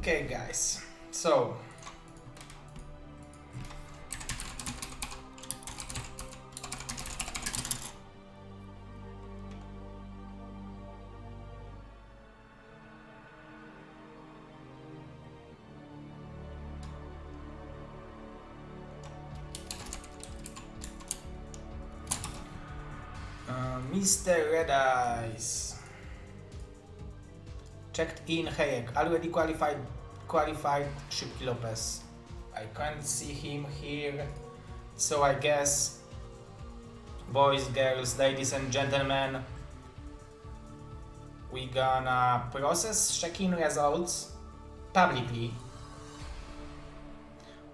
Okay, guys. So Mr. Red Eyes checked in. Hayek already qualified Shipky Lopez. I can't see him here, so I guess, boys, girls, ladies and gentlemen, we gonna process check-in results publicly.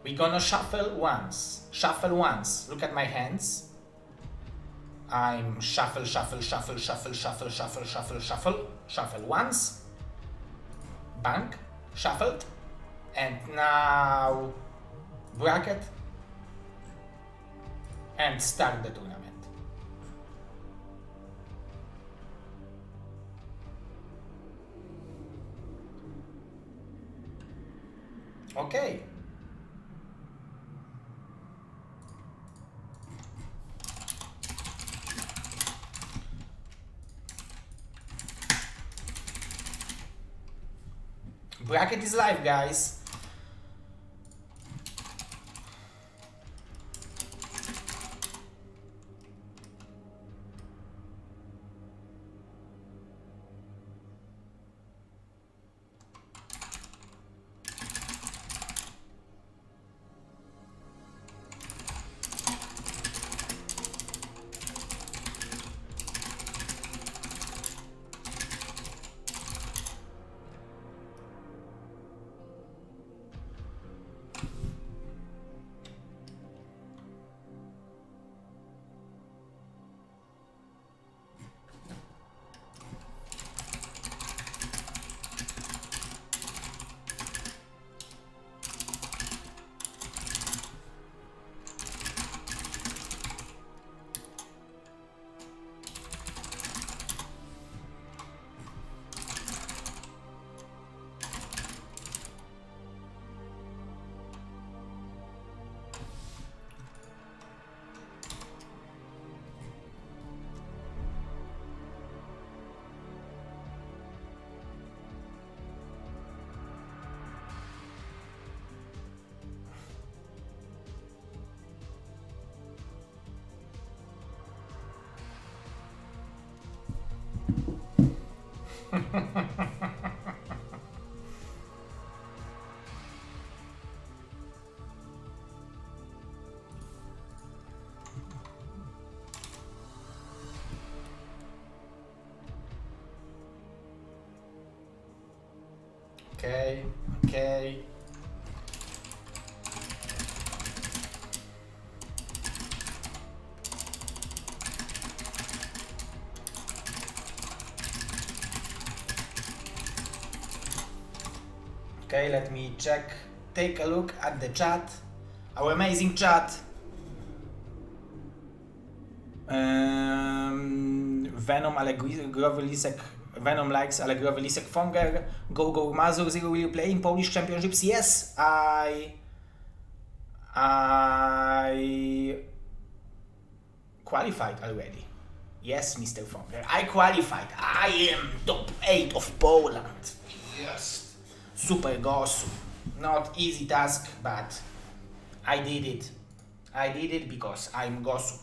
We gonna shuffle once. Look at my hands. I'm shuffle once. Bank, shuffled, and now bracket, and start the tournament. Okay. Bracket is live, guys. Okay. Okay, let me check. Take a look at the chat. Our amazing chat. Venom Allegrowy-Lisek. Venom likes Allegrowy-Lisek Fonger. Go Mazur Zero, will you play in Polish Championships? Yes, I qualified already. Yes, Mr. Fonger, I qualified. I am top 8 of Poland. Yes. Super Gosu. Not easy task, but I did it. I did it because I'm Gosu.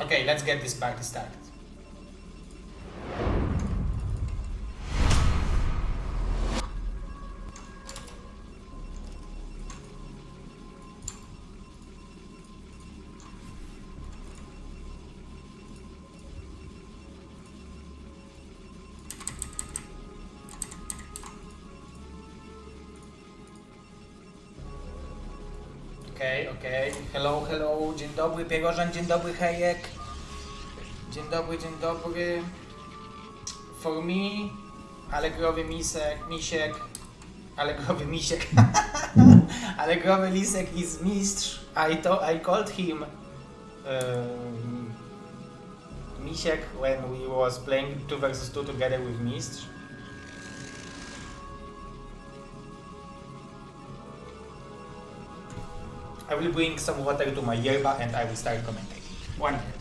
Okay, let's get this party started. Okay. Hello. Dzień dobry, Pierożan. Dzień dobry, Hejek. Dzień dobry. For me, Allegrowy Misiek. Allegrowy Lisek is mistrz. I called him Misiek when we was playing 2 versus 2 together with mistrz. I will bring some water to my yerba and I will start commentating. 1 minute.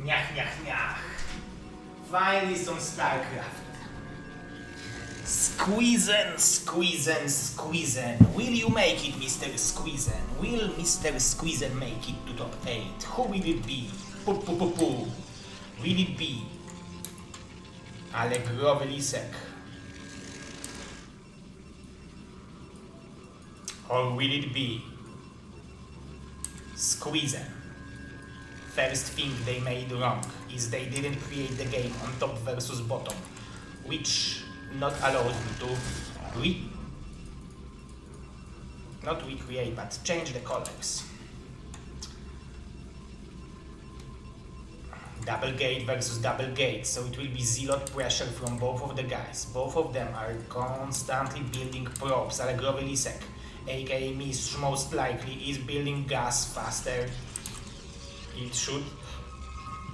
Niach. Finally some StarCraft. Squeezen. Will you make it, Mr. Squeezen? Will Mr. Squeezen make it to top 8? Who will it be? Will it be Allegrowy Lisek? Or will it be Squeezen? First thing they made wrong is they didn't create the game on top versus bottom, which not allows me to not recreate, but change the colors. Double gate versus double gate, so it will be zealot pressure from both of the guys. Both of them are constantly building props. Allegrowy Lisek, aka Mistrz, most likely is building gas faster. It should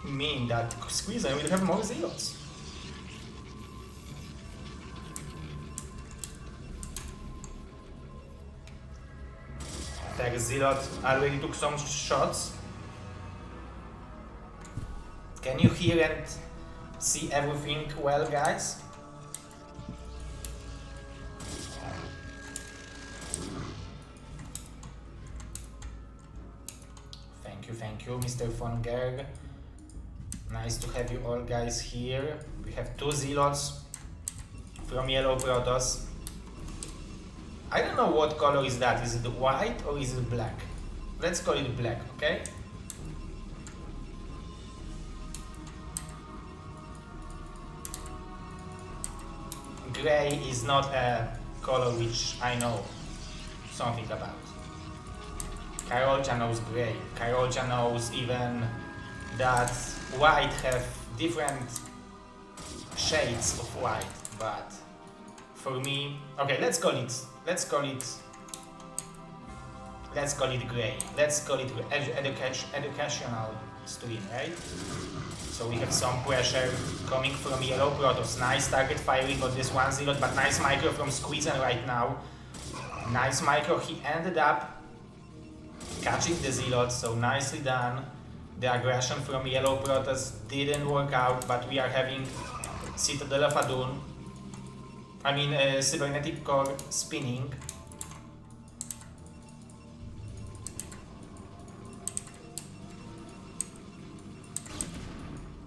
mean that Squeezen will have more zealots. First zealot already took some shots. Can you hear and see everything well, guys? Thank you, Mr. von Gerg. Nice to have you all guys here. We have 2 zealots from Yellow Protoss. I don't know what color is that. Is it white or is it black? Let's call it black, okay? Gray is not a color which I know something about. Karolcia knows gray. Karolcia knows even that white have different shades of white, but for me, okay, let's call it gray. Let's call it educational stream, right? So we have some pressure coming from Yellow Protoss. Nice target firing on this 1 zealot, but nice micro from Squeezen right now. Nice micro. He ended up catching the zealot, so nicely done. The aggression from Yellow Protoss didn't work out, but we are having Citadel of Adun. Cybernetic Core spinning.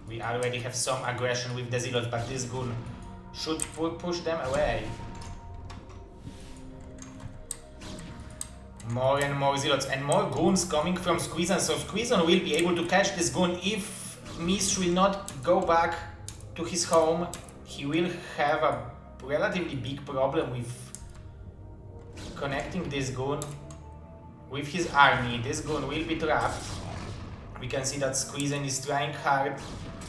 We already have some aggression with the zealots, but this gun should push them away. More and more zealots and more goons coming from Squeezen, so Squeezen will be able to catch this gun. If Mistrz will not go back to his home, he will have a relatively big problem with connecting this gun with his army. This gun will be trapped. We can see that Squeezen is trying hard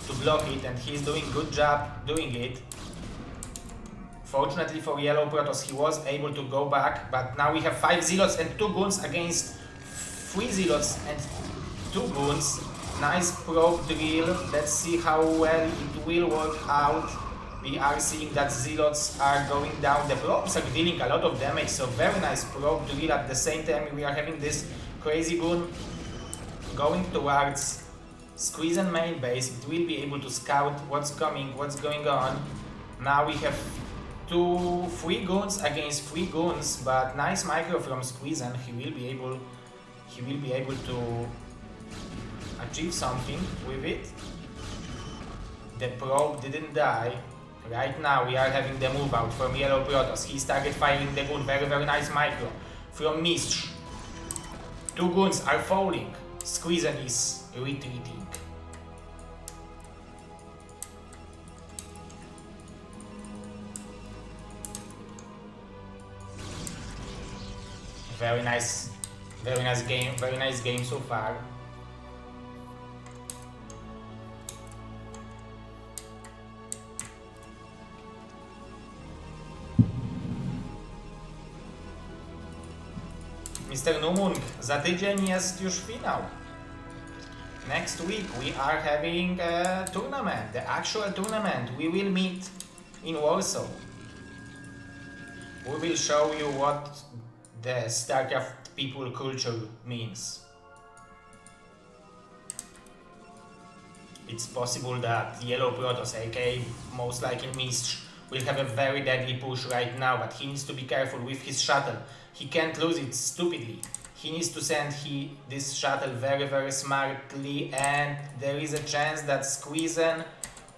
to block it and he's doing a good job doing it. Fortunately for Yellow Protoss, he was able to go back, but now we have 5 zealots and 2 goons against 3 zealots and 2 goons. Nice probe drill. Let's see how well it will work out. We are seeing that zealots are going down. The probes are dealing a lot of damage, so very nice probe drill. At the same time, we are having this crazy goon going towards Squeezen main base. It will be able to scout what's coming, what's going on. Now we have 3 goons against 3 goons, but nice micro from Squeezen. He will be able to achieve something with it. The probe didn't die. Right now we are having the move out from Yellow Protoss. He started firing the goon. Very nice micro from Mist. 2 goons are falling. Squeezen is retreating. Very nice game so far. Mr. Numung, za tydzień jest już finał. Next week we are having a tournament, the actual tournament. We will meet in Warsaw. We will show you what the StarCraft people culture means. It's possible that Yellow Protoss, aka most likely Mist, will have a very deadly push right now, but he needs to be careful with his shuttle. He can't lose it stupidly. He needs to send this shuttle very smartly, and there is a chance that Squeezen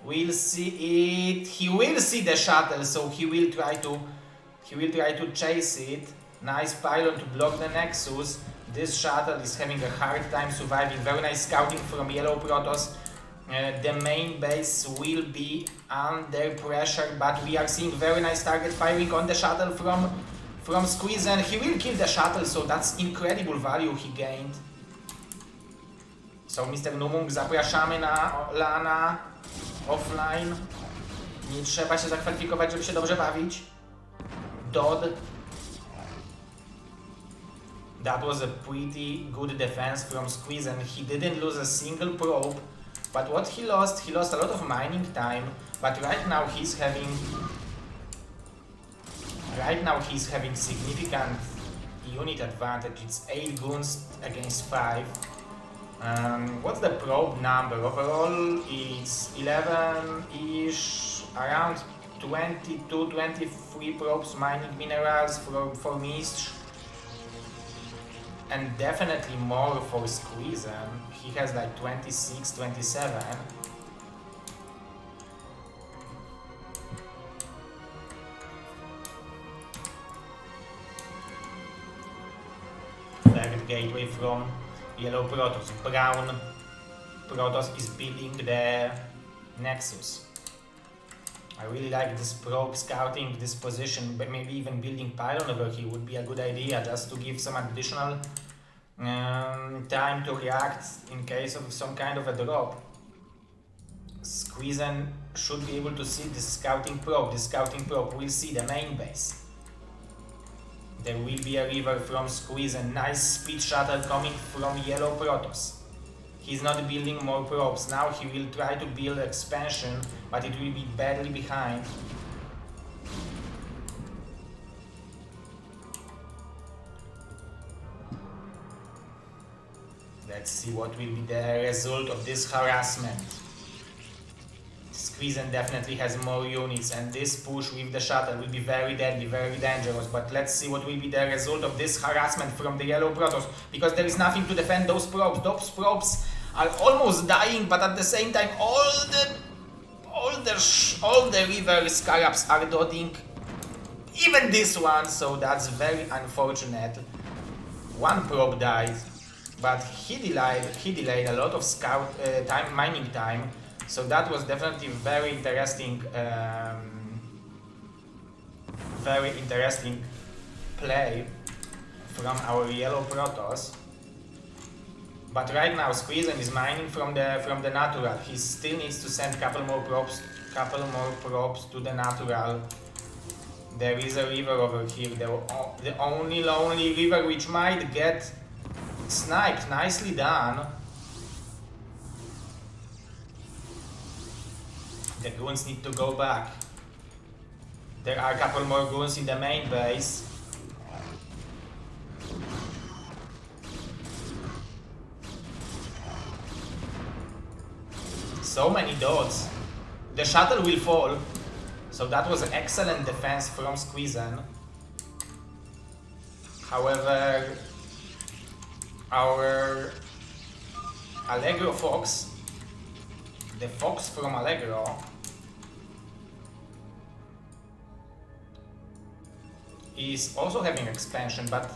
will see it. He will see the shuttle, so he will try to chase it. Nice pylon to block the Nexus. This shuttle is having a hard time surviving. Very nice scouting from Yellow Protoss. The main base will be under pressure, but we are seeing very nice target firing on the shuttle from Squeezen. He will kill the shuttle, so that's incredible value he gained. So Mr. Numung, zapraszamy na LANa offline. Nie trzeba się zakwalifikować, żeby się dobrze bawić. Dodd. That was a pretty good defense from Squeezen. He didn't lose a single probe, but what he lost a lot of mining time. But right now he's having significant unit advantage. It's 8 goons against 5. What's the probe number? Overall it's 11-ish, around 22, 23 probes mining minerals for Mist. And definitely more for Squeezen. He has like 26, 27. Third gateway from Yellow Protoss. Brown Protoss is building the Nexus. I really like this probe scouting this position, but maybe even building pylon over here would be a good idea, just to give some additional time to react in case of some kind of a drop. Squeezen should be able to see this scouting probe. This scouting probe will see the main base. There will be a river from Squeezen. Nice speed shuttle coming from Yellow Protoss. He's not building more probes. Now he will try to build expansion, but it will be badly behind. Let's see what will be the result of this harassment. Squeezen definitely has more units, and this push with the shuttle will be very deadly, very dangerous. But let's see what will be the result of this harassment from the Yellow Protoss, because there is nothing to defend those probes. Those probes are almost dying, but at the same time all the river scarabs are dotting, even this one, so that's very unfortunate. One probe died, but he delayed a lot of mining time, so that was definitely very interesting play from our Yellow Protoss. But right now Squeezen is mining from the natural. He still needs to send couple more probes to the natural. There is a river over here, the only lonely river which might get sniped, nicely done. The goons need to go back. There are a couple more goons in the main base. So many dots. The shuttle will fall. So that was excellent defense from Squeezen. However, our Allegro Fox, the Fox from Allegro, is also having expansion, but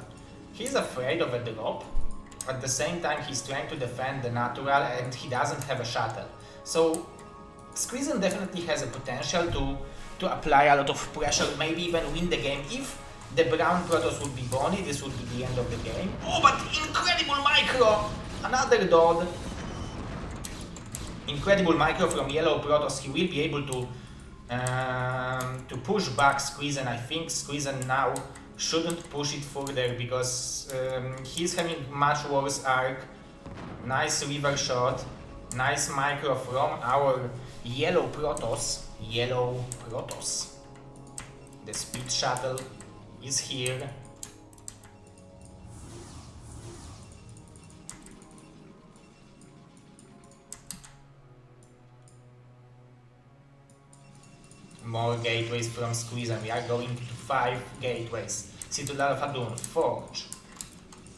he's afraid of a drop. At the same time, he's trying to defend the natural and he doesn't have a shuttle. So Squeezen definitely has a potential to apply a lot of pressure, maybe even win the game. If the brown Protoss would be Bonnie, this would be the end of the game. Oh, but incredible micro! Another dot. Incredible micro from yellow Protoss. He will be able to push back Squeezen. I think Squeezen now shouldn't push it further because he's having much worse arc. Nice river shot. Nice micro from our yellow Protoss. Yellow Protoss. The speed shuttle is here. More gateways from Squeezen. We are going to 5 gateways. Citadel of Adun, Forge.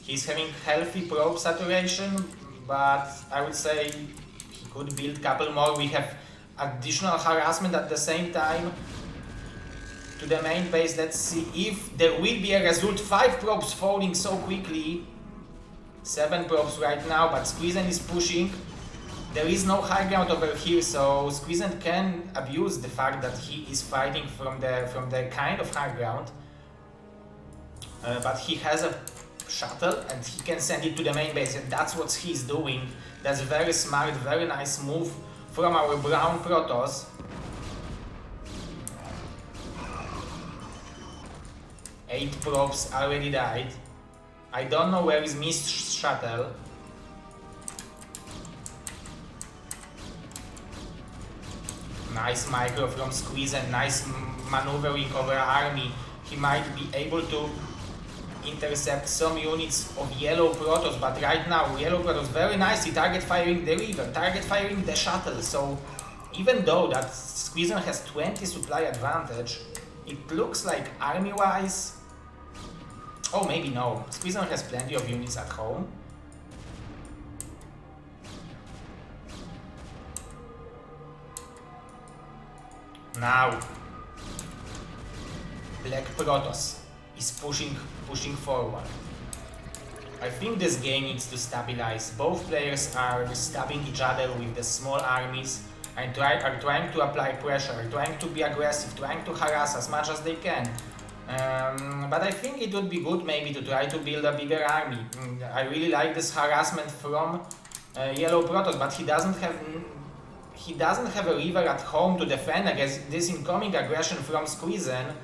He's having healthy probe saturation, but I would say he could build a couple more. We have additional harassment at the same time to the main base. Let's see if there will be a result. 5 probes falling so quickly. 7 probes right now, but Squeezen is pushing. There is no high ground over here, so Squeezen can abuse the fact that he is fighting from the kind of high ground. But he has a shuttle and he can send it to the main base, and that's what he's doing. That's very smart, very nice move from our brown Protoss. 8 probes already died. I don't know where is Mist shuttle. Nice micro from Squeezen, nice maneuvering over army. He might be able to intercept some units of yellow Protoss, but right now yellow Protoss very nicely target firing the river, target firing the shuttle. So even though that Squeezen has 20 supply advantage, it looks like army wise, oh maybe no, Squeezen has plenty of units at home. Now Black Protoss is pushing forward. I think this game needs to stabilize. Both players are stabbing each other with the small armies and are trying to apply pressure, trying to be aggressive, trying to harass as much as they can. But I think it would be good maybe to try to build a bigger army. I really like this harassment from yellow Protoss, but he doesn't have a river at home to defend against this incoming aggression from Squeezen.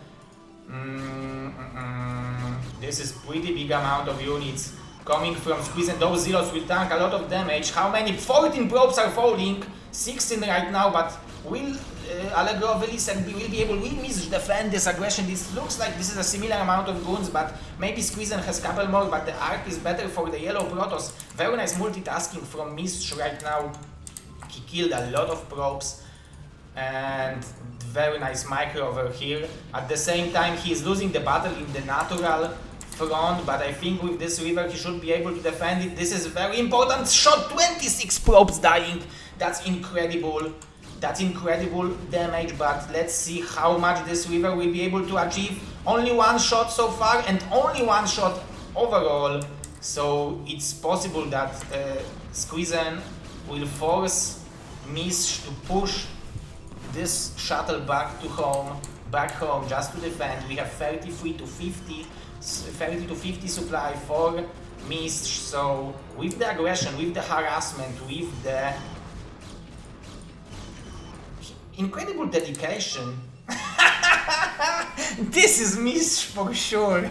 This is pretty big amount of units coming from Squeezen. Those zealots will tank a lot of damage. How many? 14 probes are falling, 16 right now, but will Allegro will be able, will Mist defend this aggression? This looks like this is a similar amount of goons, but maybe Squeezen has a couple more, but the arc is better for the yellow Protoss. Very nice multitasking from Mist right now. He killed a lot of probes and very nice micro over here. At the same time, he is losing the battle in the natural front, but I think with this river he should be able to defend it. This is very important shot, 26 probes dying. That's incredible. That's incredible damage, but let's see how much this river will be able to achieve. Only 1 shot so far and only 1 shot overall. So it's possible that Squeezen will force Mist to push this shuttle back home just to defend. We have 30 to 50 supply for Mist. So with the aggression, with the harassment, with the incredible dedication, this is Mist for sure.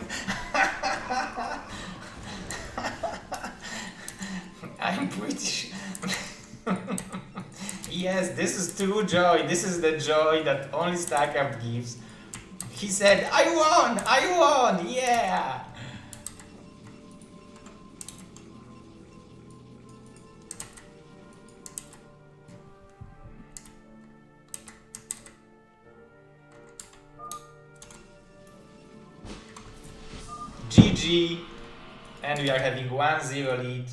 I'm pretty sure. Yes, this is true joy. This is the joy that only StarCraft gives. He said, I won, yeah! GG, and we are having 1-0 lead.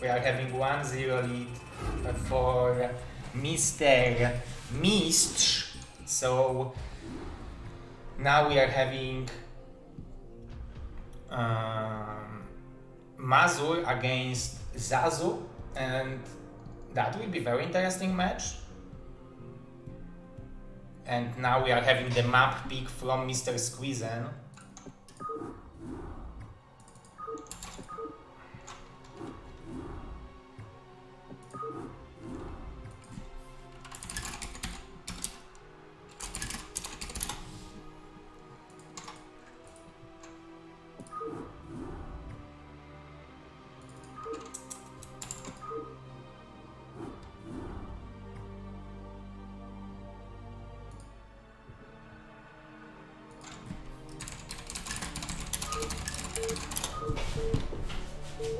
We are having 1-0 lead for Mr. Mistrz. So now we are having Mazur against Zazu, and that will be a very interesting match. And now we are having the map pick from Mr. Squeezen.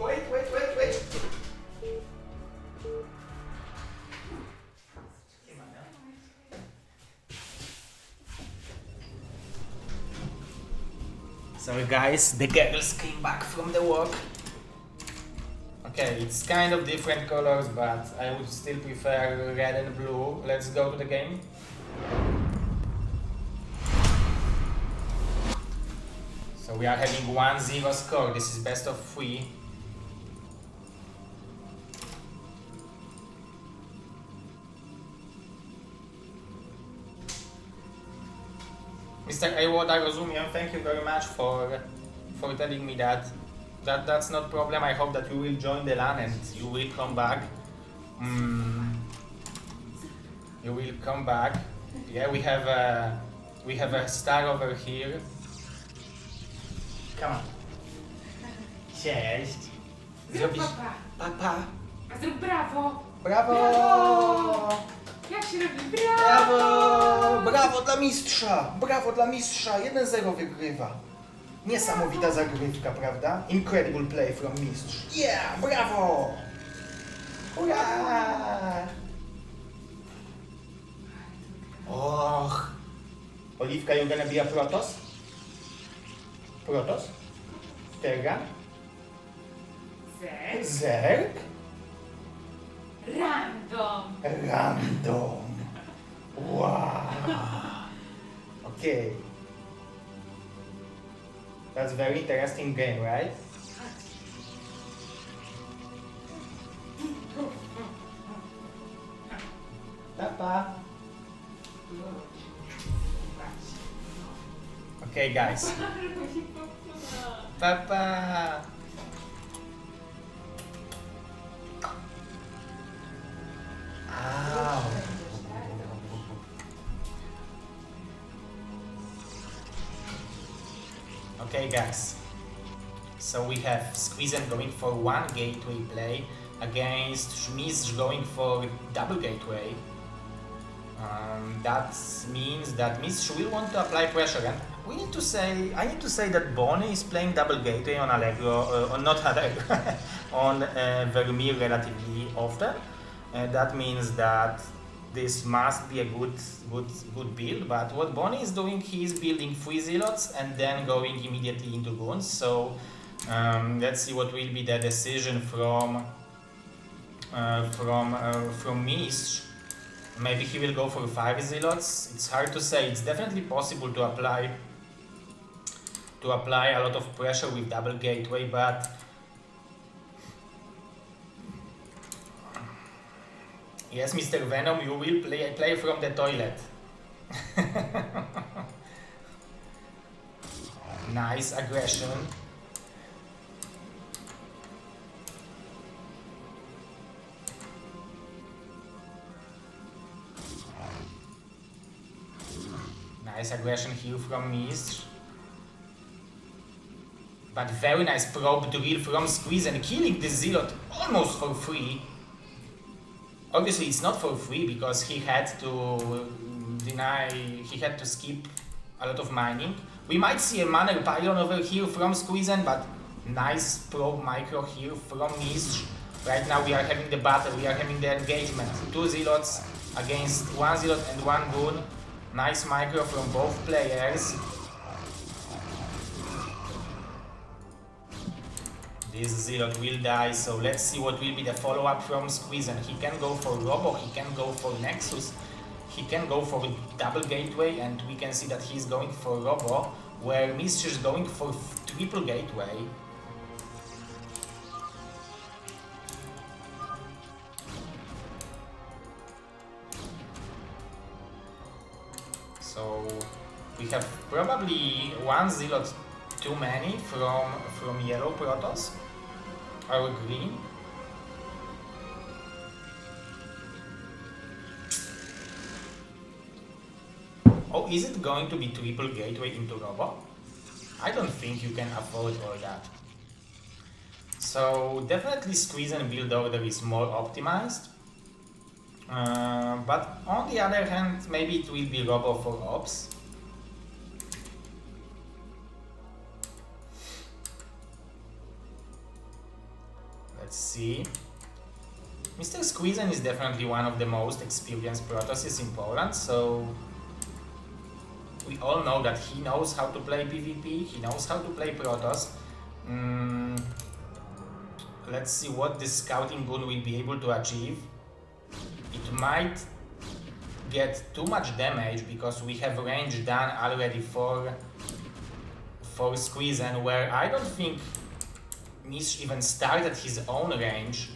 Wait. Sorry guys, the girls came back from the walk. Okay, it's kind of different colors, but I would still prefer red and blue. Let's go to the game. So we are having 1-0 score. This is best of 3. Mr. Awoda Rozumian, thank you very much for telling me that. That's not problem. I hope that you will join the LAN and you will come back. You will come back. Yeah, we have a star over here. Come on. Cześć. Zrobisz... Papa. A zrób brawo. Brawo! Brawo! Jak się robi? Brawo! Brawo! Brawo dla mistrza! Brawo dla mistrza! 1-0 wygrywa. Niesamowita zagrywka, prawda? Incredible play from mistrz. Yeah! Brawo! Hurra! Och! Oliwka, you gonna be a Protoss? Protoss? Terran? Zek. Zerg? Random. Random. Wow. Okay. That's a very interesting game, right? Papa. Okay, guys. Papa. Ow. Okay, guys. So we have Squeezen going for one gateway play against Schmiz going for double gateway. That means that Mistrz will want to apply pressure, and I need to say that Bonnie is playing double gateway on Allegro, not Allegro, on Vermeer relatively often. That means that this must be a good build. But what Bonnie is doing, he is building 3 zealots and then going immediately into goons. So let's see what will be the decision from Mistrz. Maybe he will go for 5 zealots. It's hard to say. It's definitely possible to apply a lot of pressure with double gateway, but yes, Mr. Venom, you will play from the toilet. Nice aggression. Nice aggression here from Mistrz. But very nice probe drill from Squeeze and killing the Zealot almost for free. Obviously it's not for free because he had to skip a lot of mining. We might see a mana pylon over here from Squeezen, but nice probe micro here from Mish. Right now we are having the battle, we are having the engagement. 2 Zealots against 1 Zealot and 1 Goon. Nice micro from both players. This Zealot will die, so let's see what will be the follow-up from Squeezen. He can go for Robo, he can go for Nexus, he can go for double gateway, and we can see that he's going for Robo, where Mish is going for triple gateway. So we have probably 1 Zealot too many from yellow Protoss, or green. Oh, is it going to be triple gateway into Robo? I don't think you can afford all that. So definitely Squeeze and build order is more optimized. But on the other hand, maybe it will be Robo for Ops. Let's see. Mr. Squeezen is definitely one of the most experienced Protosses in Poland, so we all know that he knows how to play PvP, he knows how to play Protoss. Let's see what this Scouting Goon will be able to achieve. It might get too much damage because we have range done already for Squeezen, where I don't think Mish even started his own range.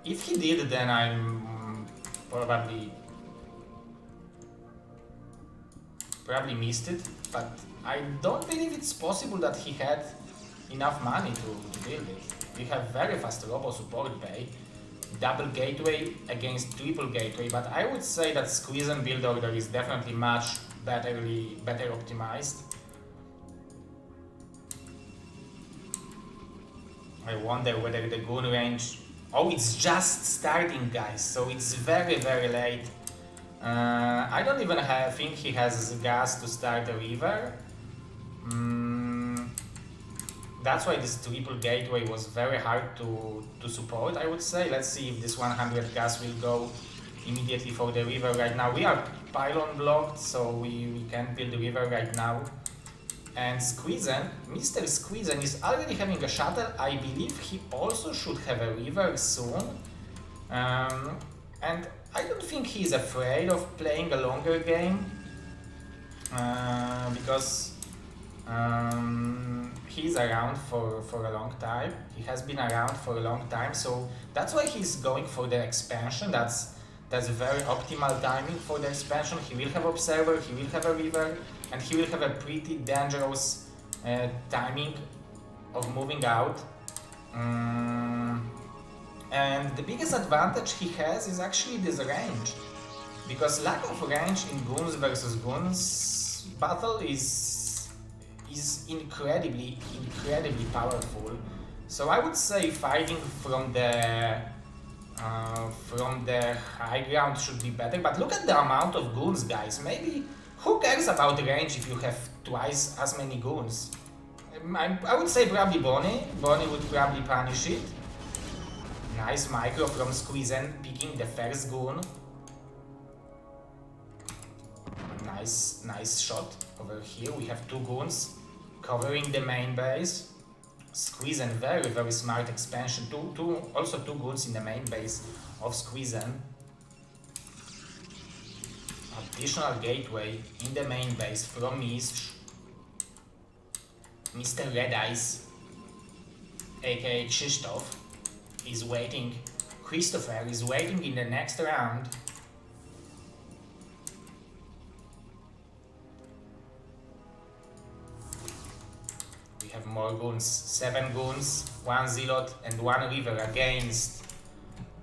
If he did, then I'm probably missed it, but I don't believe it's possible that he had enough money to build it. We have very fast Robo support bay, double gateway against triple gateway, but I would say that Squeezen build order is definitely much better optimized. I wonder whether the Goon range... Oh, it's just starting, guys, so it's very late. I don't even think he has gas to start a river. That's why this triple gateway was very hard to support, I would say. Let's see if this 100 gas will go immediately for the river right now. We are pylon blocked, so we can't build the river right now. And Squeezen, Mr. Squeezen is already having a shuttle. I believe he also should have a river soon. And I don't think he's afraid of playing a longer game. Because he's around for a long time. He has been around for a long time, so that's why he's going for the expansion. That's very optimal timing for the expansion. He will have Observer, he will have a river, and he will have a pretty dangerous timing of moving out. And the biggest advantage he has is actually this range, because lack of range in Goons versus Goons battle is incredibly powerful. So I would say fighting from the high ground should be better, but look at the amount of Goons, guys. Maybe who cares about range if you have twice as many Goons? I would say probably Bonnie. Bonnie would probably punish it. Nice micro from Squeezen, picking the first Goon. Nice shot over here. We have 2 Goons covering the main base. Squeezen, very smart expansion. Also two Goons in the main base of Squeezen. Additional gateway in the main base from Mish. Mr. Red Eyes, aka Krzysztof, is waiting. Christopher is waiting in the next round. We have more Goons, 7 Goons, 1 Zealot and 1 River against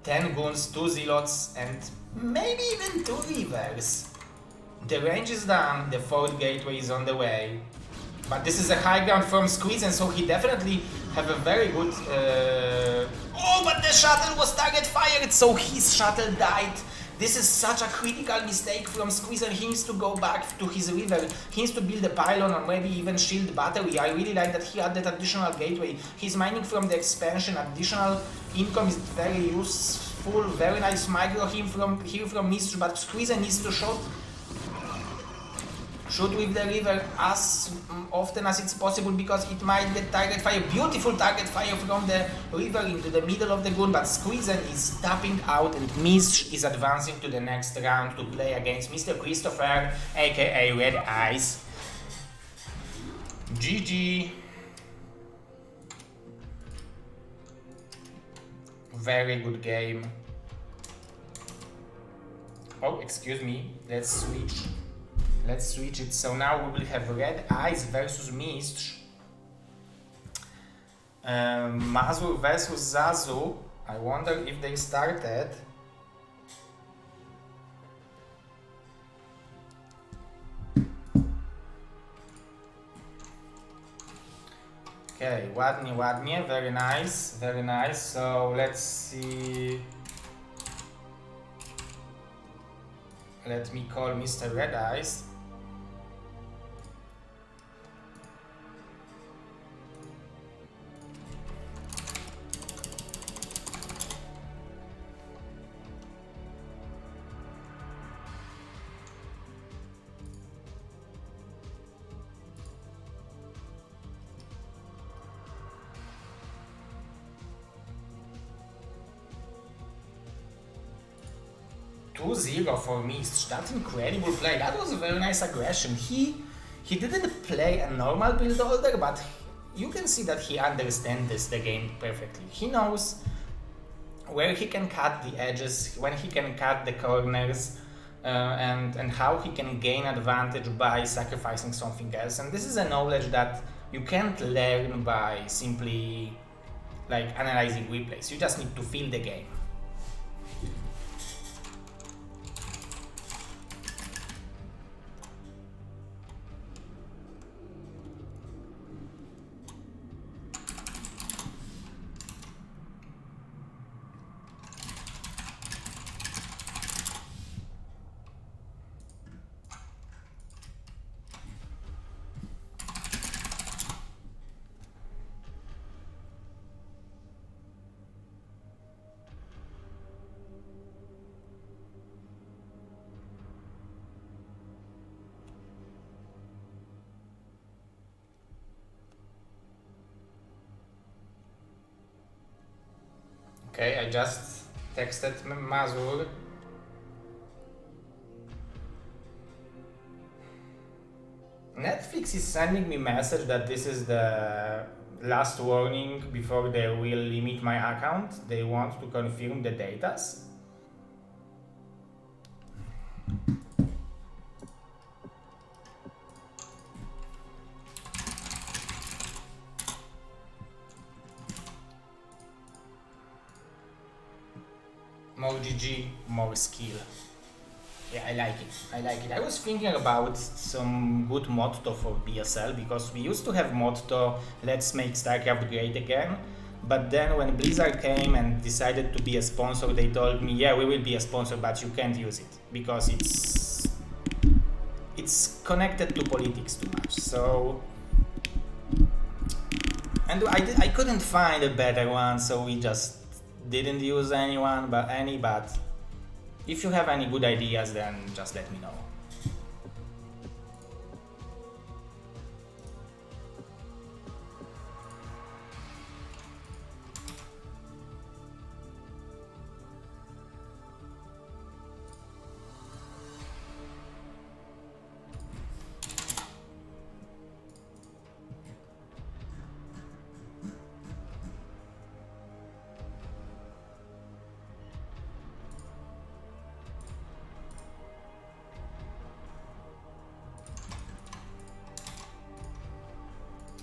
10 Goons, 2 Zealots and maybe even 2 Rivers. The range is done, the 4th gateway is on the way. But this is a high ground from Squeeze, and so he definitely have a very good... Oh, but the shuttle was target fired, so his shuttle died. This is such a critical mistake from Squeeze, and he needs to go back to his river. He needs to build a pylon or maybe even shield battery. I really like that he had that additional gateway. He's mining from the expansion. Additional income is very useful. Very nice micro here from Mistr, but Squeeze needs to shoot with the river as often as it's possible because it might get target fire. Beautiful target fire from the river into the middle of the gun, but Squeezen is tapping out and Mistr is advancing to the next round to play against Mr. Christopher, aka Red Eyes. GG. Very good game. Oh, excuse me, let's switch it. So now we will have Red Eyes versus Mistr. Mazur versus Zazu. I wonder if they started. Okay, ładnie, very nice. So let's see. Let me call Mr. Red Eyes. Two-0 for Mistr. That's incredible play. That was a very nice aggression. He didn't play a normal build order, but you can see that he understands the game perfectly. He knows where he can cut the edges, when he can cut the corners, and how he can gain advantage by sacrificing something else. And this is a knowledge that you can't learn by simply like analyzing replays. You just need to feel the game. Okay, I just texted Mazur. Netflix is sending me message that this is the last warning before they will limit my account. They want to confirm the datas. More GG, more skill. Yeah, I like it. I was thinking about some good motto for BSL because we used to have motto, let's make StarCraft great again. But then when Blizzard came and decided to be a sponsor, they told me, yeah, we will be a sponsor, but you can't use it because it's connected to politics too much. So, and I couldn't find a better one, so we just didn't use but if you have any good ideas, then just let me know.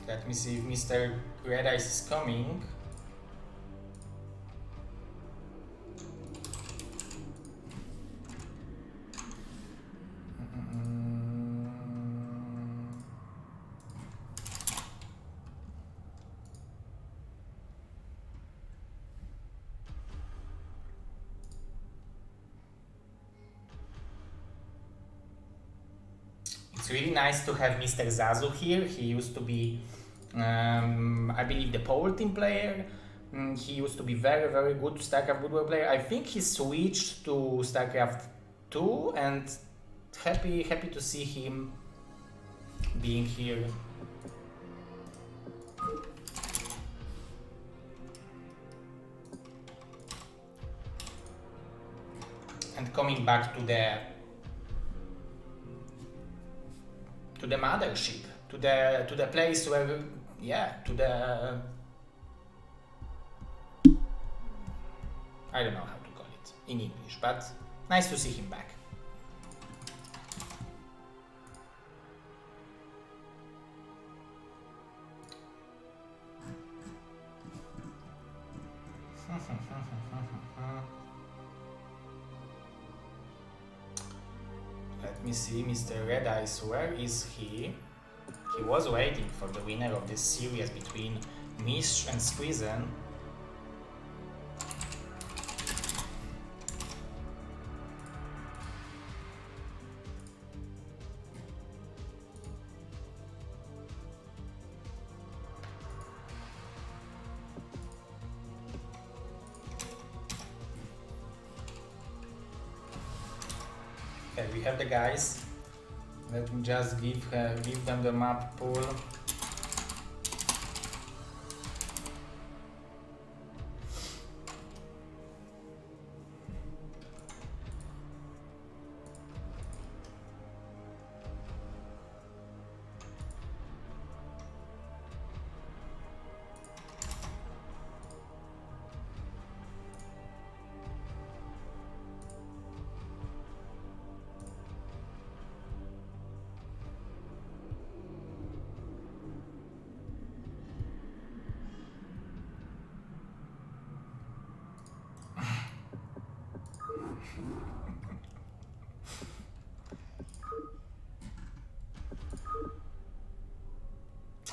Let me see if Mr. Red Eyes is coming. It's really nice to have Mr. Zazu here. He used to be, I believe, the pole team player. He used to be very, very good StarCraft Good War player. I think he switched to StarCraft 2 and happy to see him being here. And coming back to the mothership, to the place where, yeah, to the, I don't know how to call it in English, but nice to see him back. Let me see, Mr. Red Eyes, where is he? He was waiting for the winner of this series between Mish and Squeezen. Okay, we have the guys. Let me just give them the map pool.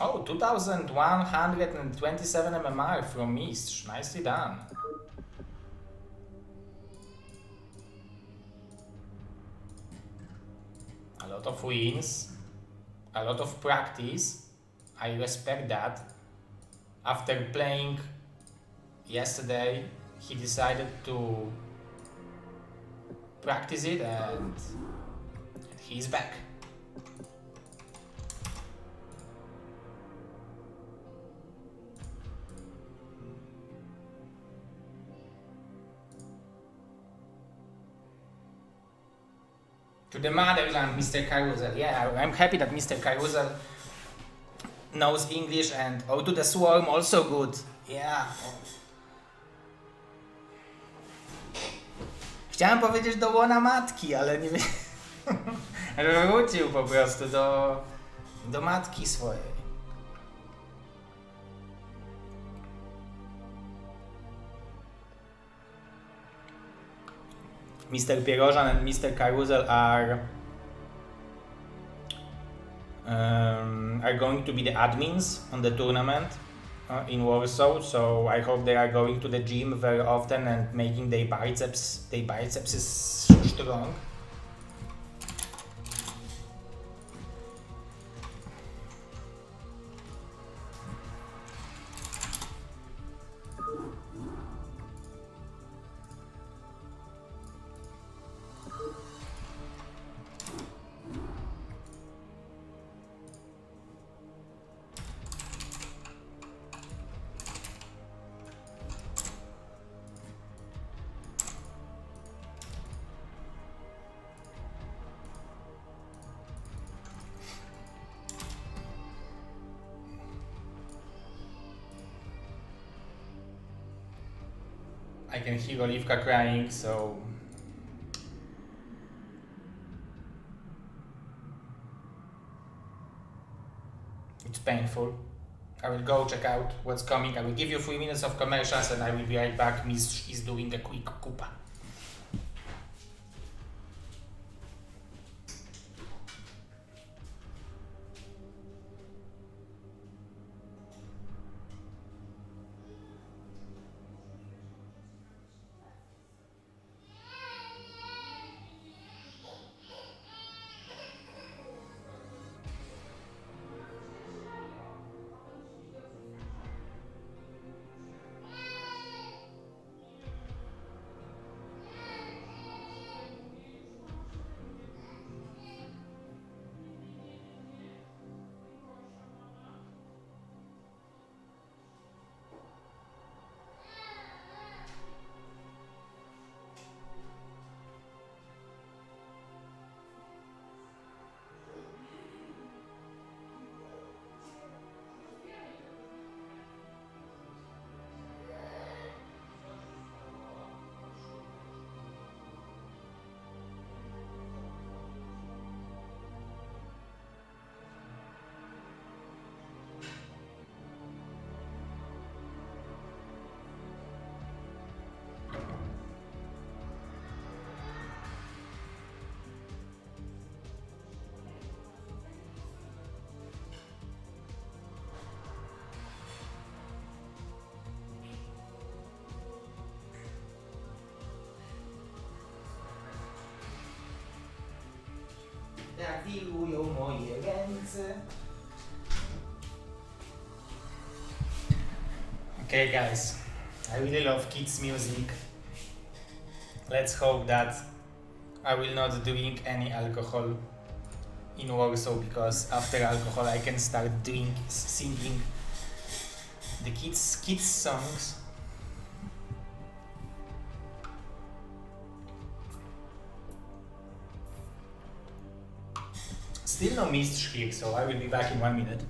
Oh, 2127 MMR from Mist. Nicely done. A lot of wins, a lot of practice. I respect that. After playing yesterday, he decided to practice it and he's back. To the motherland, Mr. Carousel. Yeah, I'm happy that Mr. Carousel knows English, and oh, to the swarm also good. Yeah. Chciałem powiedzieć do łona matki, ale nie wiem. Wrócił po prostu do matki swojej. Mr. Pierożan and Mr. Carousel are going to be the admins on the tournament in Warsaw, so I hope they are going to the gym very often and making their biceps is strong. I can hear Olivka crying, so it's painful. I will go check out what's coming. I will give you 3 minutes of commercials and I will be right back. Miss is doing a quick kupa. zawirują moje ręce. Okay guys, I really love kids music. Let's hope that I will not drink any alcohol in Warsaw, because after alcohol I can start singing the kids songs. Still no mistrz here, so I will be back in 1 minute.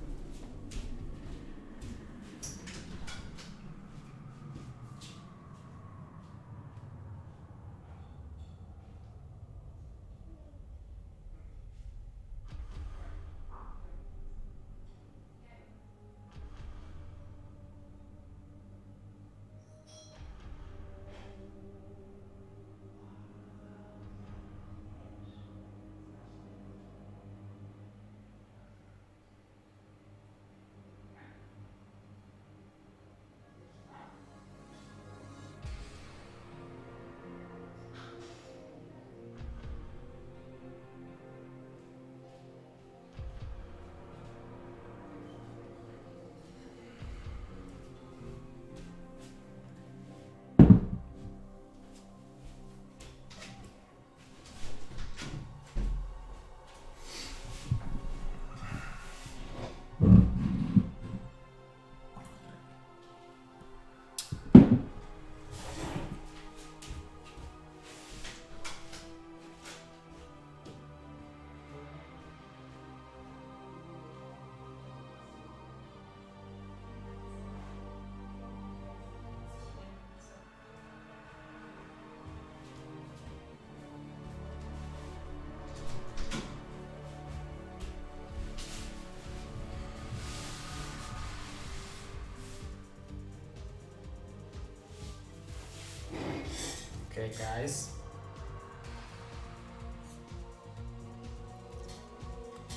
Okay guys.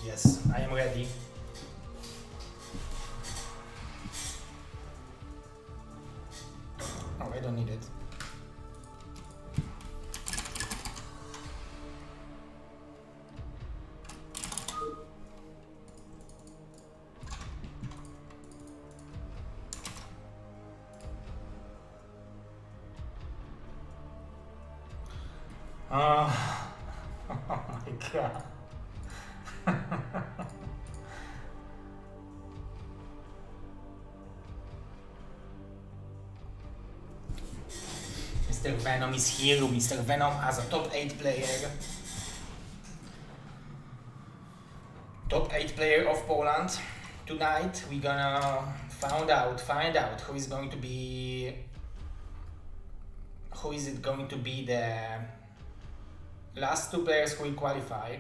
Yes, I am ready. Oh, I don't need it. Oh my god. Mr. Venom is here. Mr. Venom as a top 8 player. Top 8 player of Poland. Tonight we're gonna find out who is going to be the last 2 players who will qualify.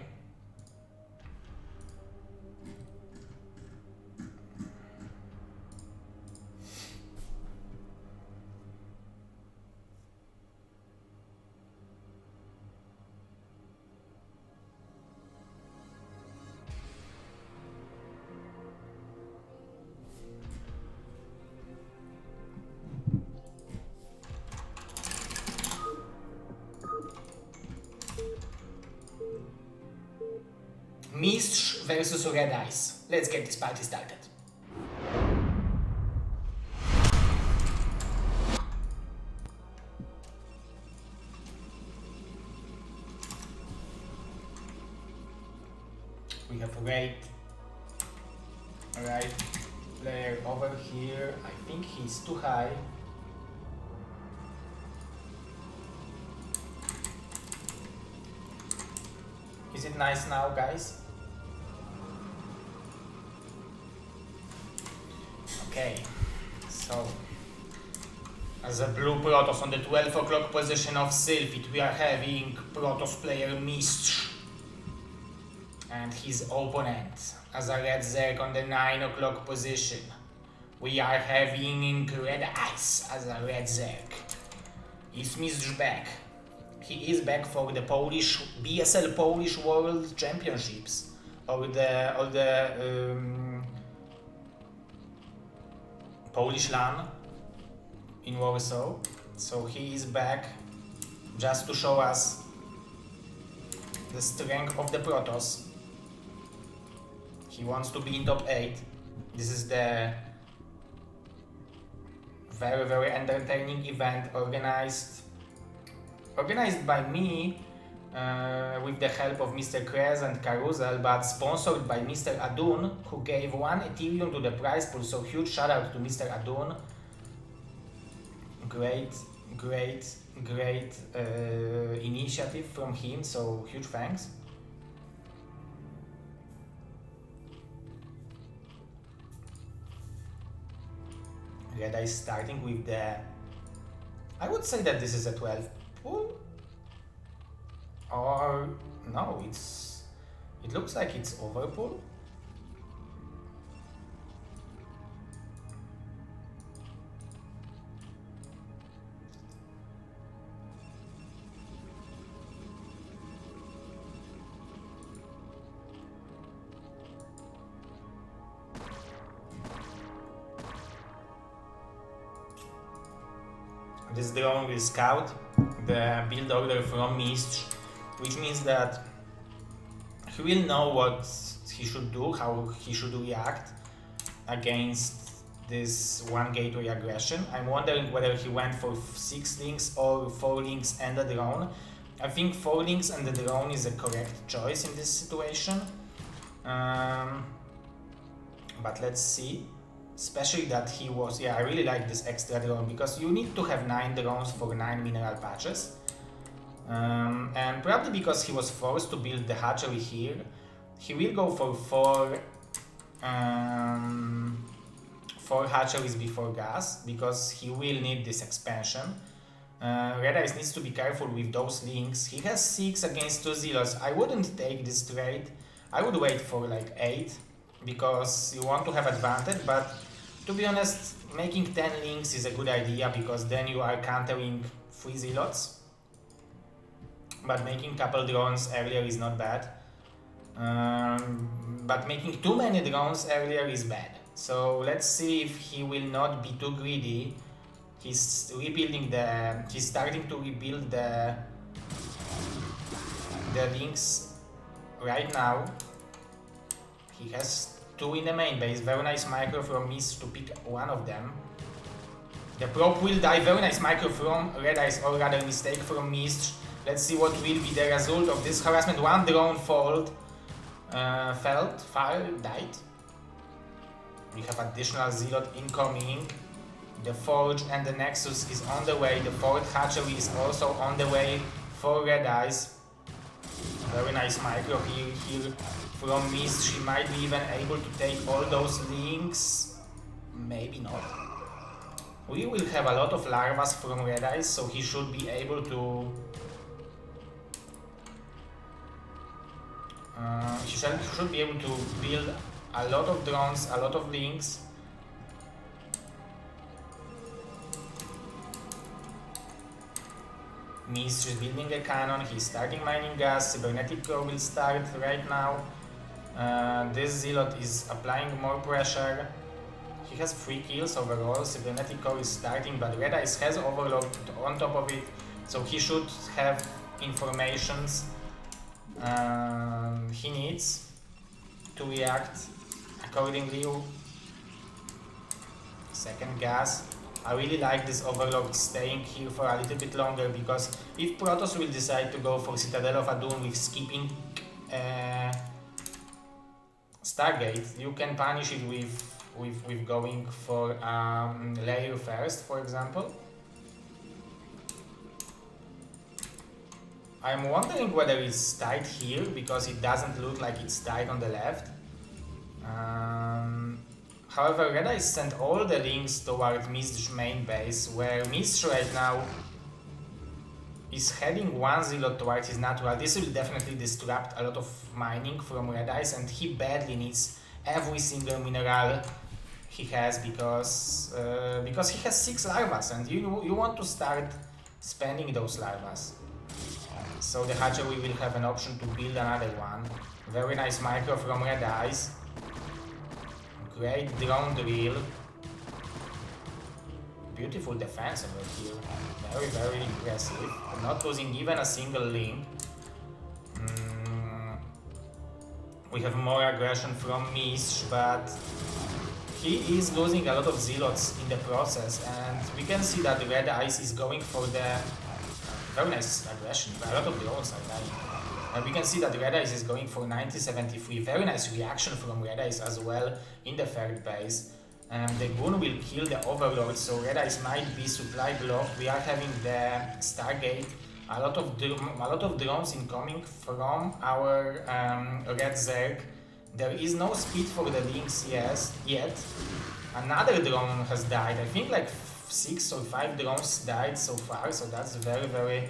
Mistrz versus Red Ice. Let's get this party started. We have right player over here. I think he's too high. Is it nice now, guys? Okay, so as a blue Protoss on the 12 o'clock position of Sylphid, we are having Protoss player Mistrz and his opponent as a red Zerg on the 9 o'clock position. We are having Red Ice as a red Zerg. Is Mistrz back? He is back for the BSL Polish World Championships or the Polish LAN in Warsaw. So he is back just to show us the strength of the Protoss. He wants to be in top 8. This is the very entertaining event organized by me with the help of Mr. Krez and Carousel, but sponsored by Mr. Adun, who gave 1 Ethereum to the prize pool, so huge shout out to Mr. Adun. Great initiative from him, so huge thanks. Red Eye starting with the... I would say that this is a 12 pool. Or... no, it looks like it's over pool. This drone will scout the build order from Mist, which means that he will know what he should do, how he should react against this 1 gateway aggression. I'm wondering whether he went for 6 links or 4 links and a drone. I think 4 links and the drone is a correct choice in this situation. But let's see. Especially that he was, I really like this extra drone, because you need to have 9 drones for 9 mineral patches. And probably because he was forced to build the hatchery here, he will go for 4 hatcheries before gas, because he will need this expansion. Red Eyes needs to be careful with those links. He has 6 against 2 Zealots. I wouldn't take this trade. I would wait for like 8, because you want to have advantage, but to be honest, making 10 links is a good idea, because then you are countering 3 Zealots. But making couple drones earlier is not bad. But making too many drones earlier is bad. So let's see if he will not be too greedy. He's starting to rebuild the links right now. He has 2 in the main base. Very nice micro from Mist to pick one of them. The prop will die. Very nice micro from Red Eyes, or rather mistake from Mist. Let's see what will be the result of this harassment. 1 drone died. We have additional Zealot incoming. The Forge and the Nexus is on the way. The 4th hatchery is also on the way for Red Eyes. Very nice micro here from Mist. She might be even able to take all those links. Maybe not. We will have a lot of larvas from Red Eyes, so he should be able to... he should be able to build a lot of drones, a lot of links. Mist is building a cannon, he's starting mining gas, Cybernetic Core will start right now. This Zealot is applying more pressure. He has 3 kills overall. Cybernetic Core is starting, but Red Eyes has Overload on top of it, so he should have informations he needs to react accordingly. Second gas. I really like this Overload staying here for a little bit longer, because if Protoss will decide to go for Citadel of Adun with skipping Stargate, you can punish it with going for layer first, for example. I'm wondering whether it's tight here, because it doesn't look like it's tight on the left. However, Red Eyes sent all the links toward Mist's main base, where Mist right now is heading 1 Zealot towards his natural. This will definitely disrupt a lot of mining from Red Eyes, and he badly needs every single mineral he has, because he has 6 larvas, and you want to start spending those larvas. So the hatchery will have an option to build another one. Very nice micro from Red Eyes. Great drone drill. Beautiful defense over here. Very impressive. Not losing even a single link. We have more aggression from Mish, but he is losing a lot of zealots in the process, and we can see that Red Eyes is going for the very nice aggression. A lot of drones are dying. And we can see that Red Eyes is going for 9073. Very nice reaction from Red Eyes as well in the third base. The Goon will kill the Overlord, so Red Eyes might be supply blocked. We are having the Stargate. A lot of drones incoming from our Red Zerg. There is no speed for the Lynx yet. Another drone has died. I think like 6 or 5 drones died so far, so that's very, very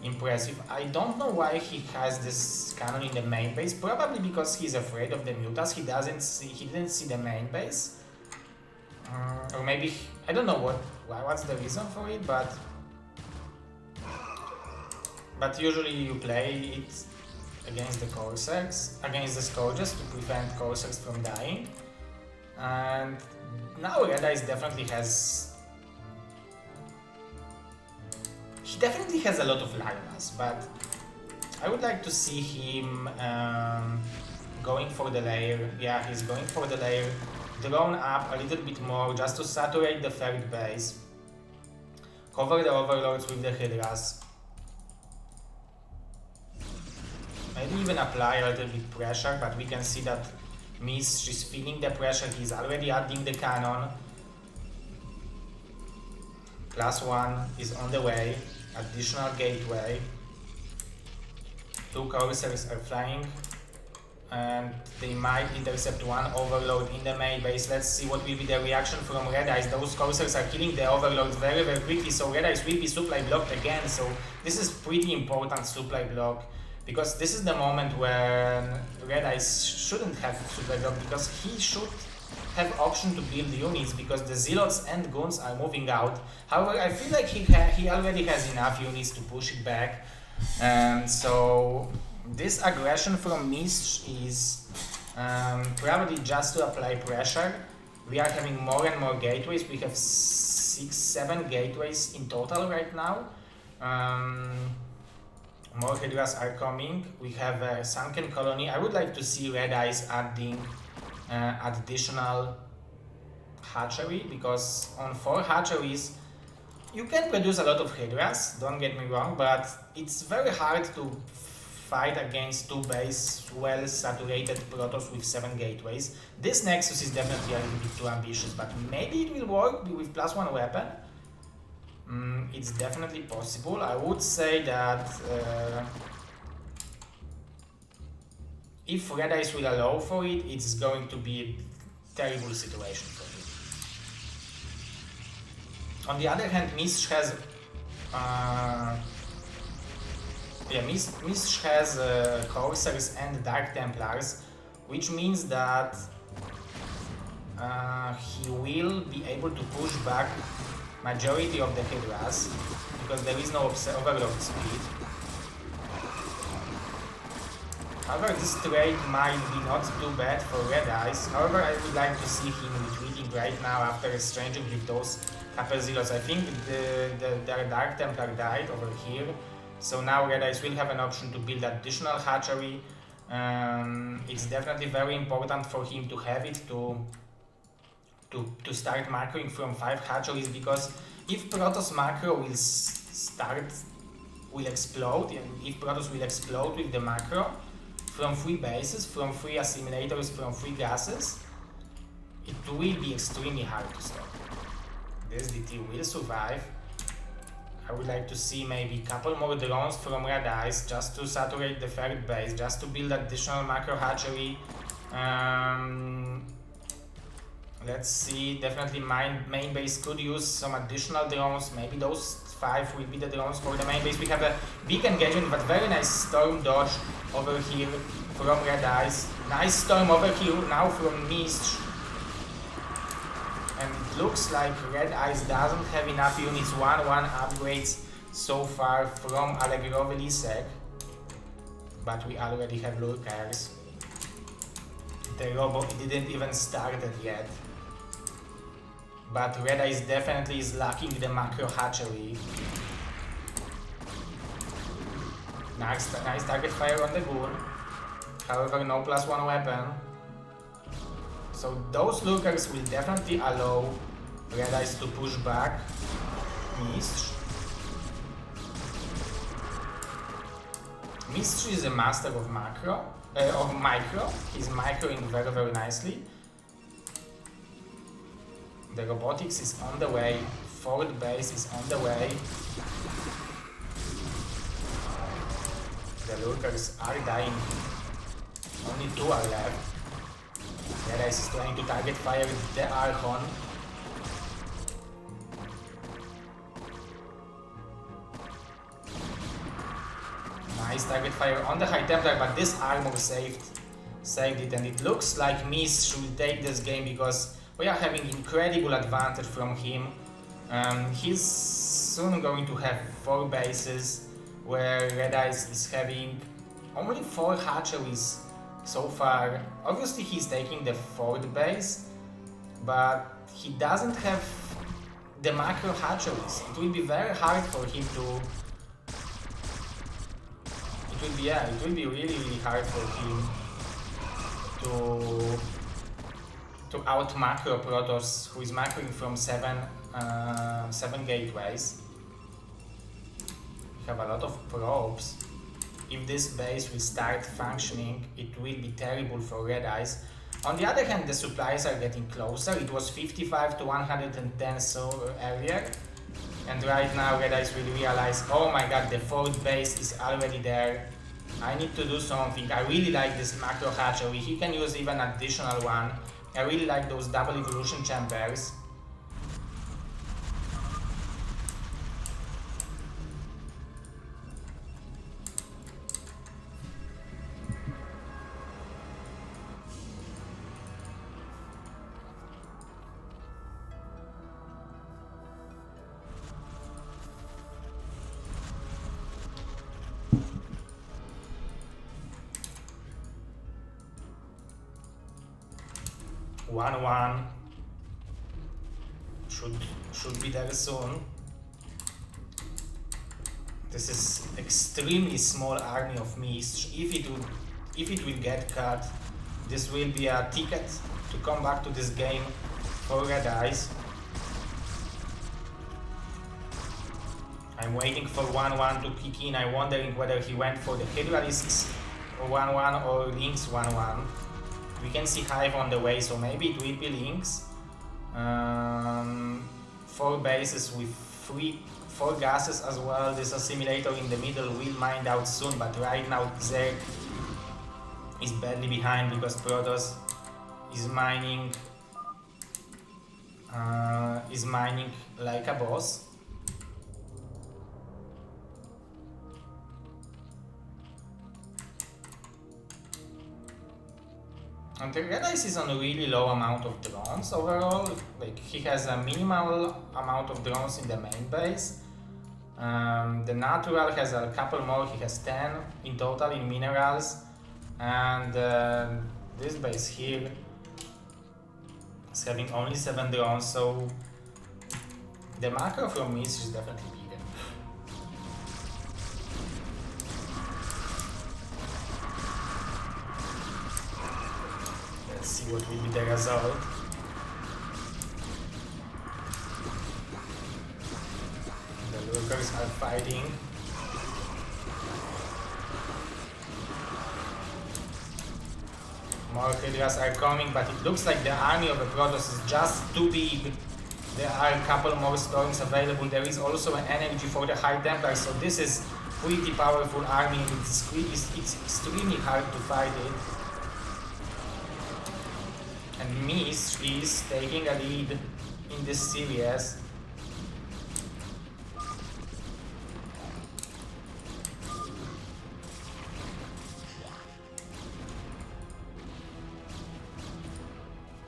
impressive. I don't know why he has this cannon in the main base. Probably because he's afraid of the mutas. He didn't see the main base. Or maybe, I don't know what's the reason for it, but usually you play it against the Corsairs, against the Scourges to prevent Corsairs from dying. And now Red Eyes definitely has... He definitely has a lot of Lioness, but I would like to see him going for the lair. Yeah, he's going for the lair. Drone up a little bit more just to saturate the third base. Cover the Overlords with the Hydras. Maybe even apply a little bit pressure, but we can see that Miss is feeling the pressure. He's already adding the cannon. +1 is on the way. Additional gateway. 2 Corsairs are flying. And they might intercept 1 Overlord in the main base. Let's see what will be the reaction from Red Eyes. Those Corsairs are killing the Overlords very, very quickly, so Red Eyes will be supply blocked again. So this is pretty important supply block, because this is the moment when Red Eyes shouldn't have supply block, because he should have option to build units, because the Zealots and Goons are moving out. However, I feel like he already has enough units to push it back. So this aggression from Mish is probably just to apply pressure. We are having more and more gateways. We have 6-7 gateways in total right now. More Hydras are coming. We have a Sunken Colony. I would like to see Red Eyes adding additional hatchery, because on 4 hatcheries you can produce a lot of Hydras, don't get me wrong, but it's very hard to fight against 2 base well saturated Protoss with 7 gateways. This Nexus is definitely a little bit too ambitious, but maybe it will work with +1 weapon. It's definitely possible. I would say that if Red Eyes will allow for it, it's going to be a terrible situation for him. On the other hand, Mish has Mish has Corsairs and Dark Templars, which means that he will be able to push back majority of the Hydras, because there is no Overlord speed. However, this trade might be not too bad for Red Eyes. However, I would like to see him retreating right now after exchanging with those couple Zealots. I think the Dark Templar died over here, so now Red Eyes will have an option to build additional hatchery. It's definitely very important for him to have it to start macroing from 5 hatcheries, because if Protoss macro will explode, and if Protoss will explode with the macro from 3 bases, from 3 assimilators, from 3 gases, it will be extremely hard to stop. This DT will survive. I would like to see maybe a couple more drones from Red Eyes just to saturate the third base, just to build additional macro hatchery. Let's see, definitely main base could use some additional drones. Maybe those 5 will be the drones for the main base. We have a big engagement, but very nice storm dodge over here from Red Eyes. Nice storm over here now from Mish. And it looks like Red Eyes doesn't have enough units. 1-1 upgrades so far from Allegro Velisek. But we already have Lurkers. The robot didn't even started yet. But Red Eyes definitely is lacking the macro hatchery. Nice target fire on the Goon. However, no +1 weapon. So those lurkers will definitely allow Red Eyes to push back Mistr. Mistr is a master of micro. He's microing very, very nicely. The robotics is on the way. Forward base is on the way. The lurkers are dying. Only 2 are left. Red Eyes is trying to target fire with the Archon. Nice target fire on the High Templar, but this armor saved it, and it looks like Mist should take this game because we are having incredible advantage from him. He's soon going to have 4 bases, where Red Eyes is having only 4 hatcheries so far. Obviously he's taking the 4th base, but he doesn't have the macro hatcheries. It will be very hard for him to... It will be really, really hard for him to out macro Protoss, who is macroing from 7 gateways. We have a lot of probes. If this base will start functioning, it will be terrible for Red Eyes. On the other hand, the supplies are getting closer. It was 55 to 110 so earlier. And right now Red Eyes will realize, oh my god, the 4th base is already there. I need to do something. I really like this macro hatchery. He can use even additional one. I really like those double evolution chambers. One should be there soon. This is extremely small army of Mist. If it will get cut, this will be a ticket to come back to this game for Red Eyes. I'm waiting for 1-1 to kick in. I'm wondering whether he went for the Hydralisks 1-1 or Lynx 1-1. We can see Hive on the way, so maybe it will be Lynx. 4 bases with 4 gases as well. This assimilator in the middle will mine out soon, but right now Zerg is badly behind because Protoss is mining like a boss. And the Red Eyes is on a really low amount of drones overall. Like, he has a minimal amount of drones in the main base. The natural has a couple more. He has 10 in total in minerals. And this base here is having only 7 drones, so the macro from Mist is definitely bigger. Let's see what will be the result. The lurkers are fighting. More Hydras are coming, but it looks like the army of the Protoss is just too big. There are a couple more storms available. There is also an energy for the High Templar, so this is pretty powerful army. It's extremely hard to fight it. And Mist is taking a lead in this series.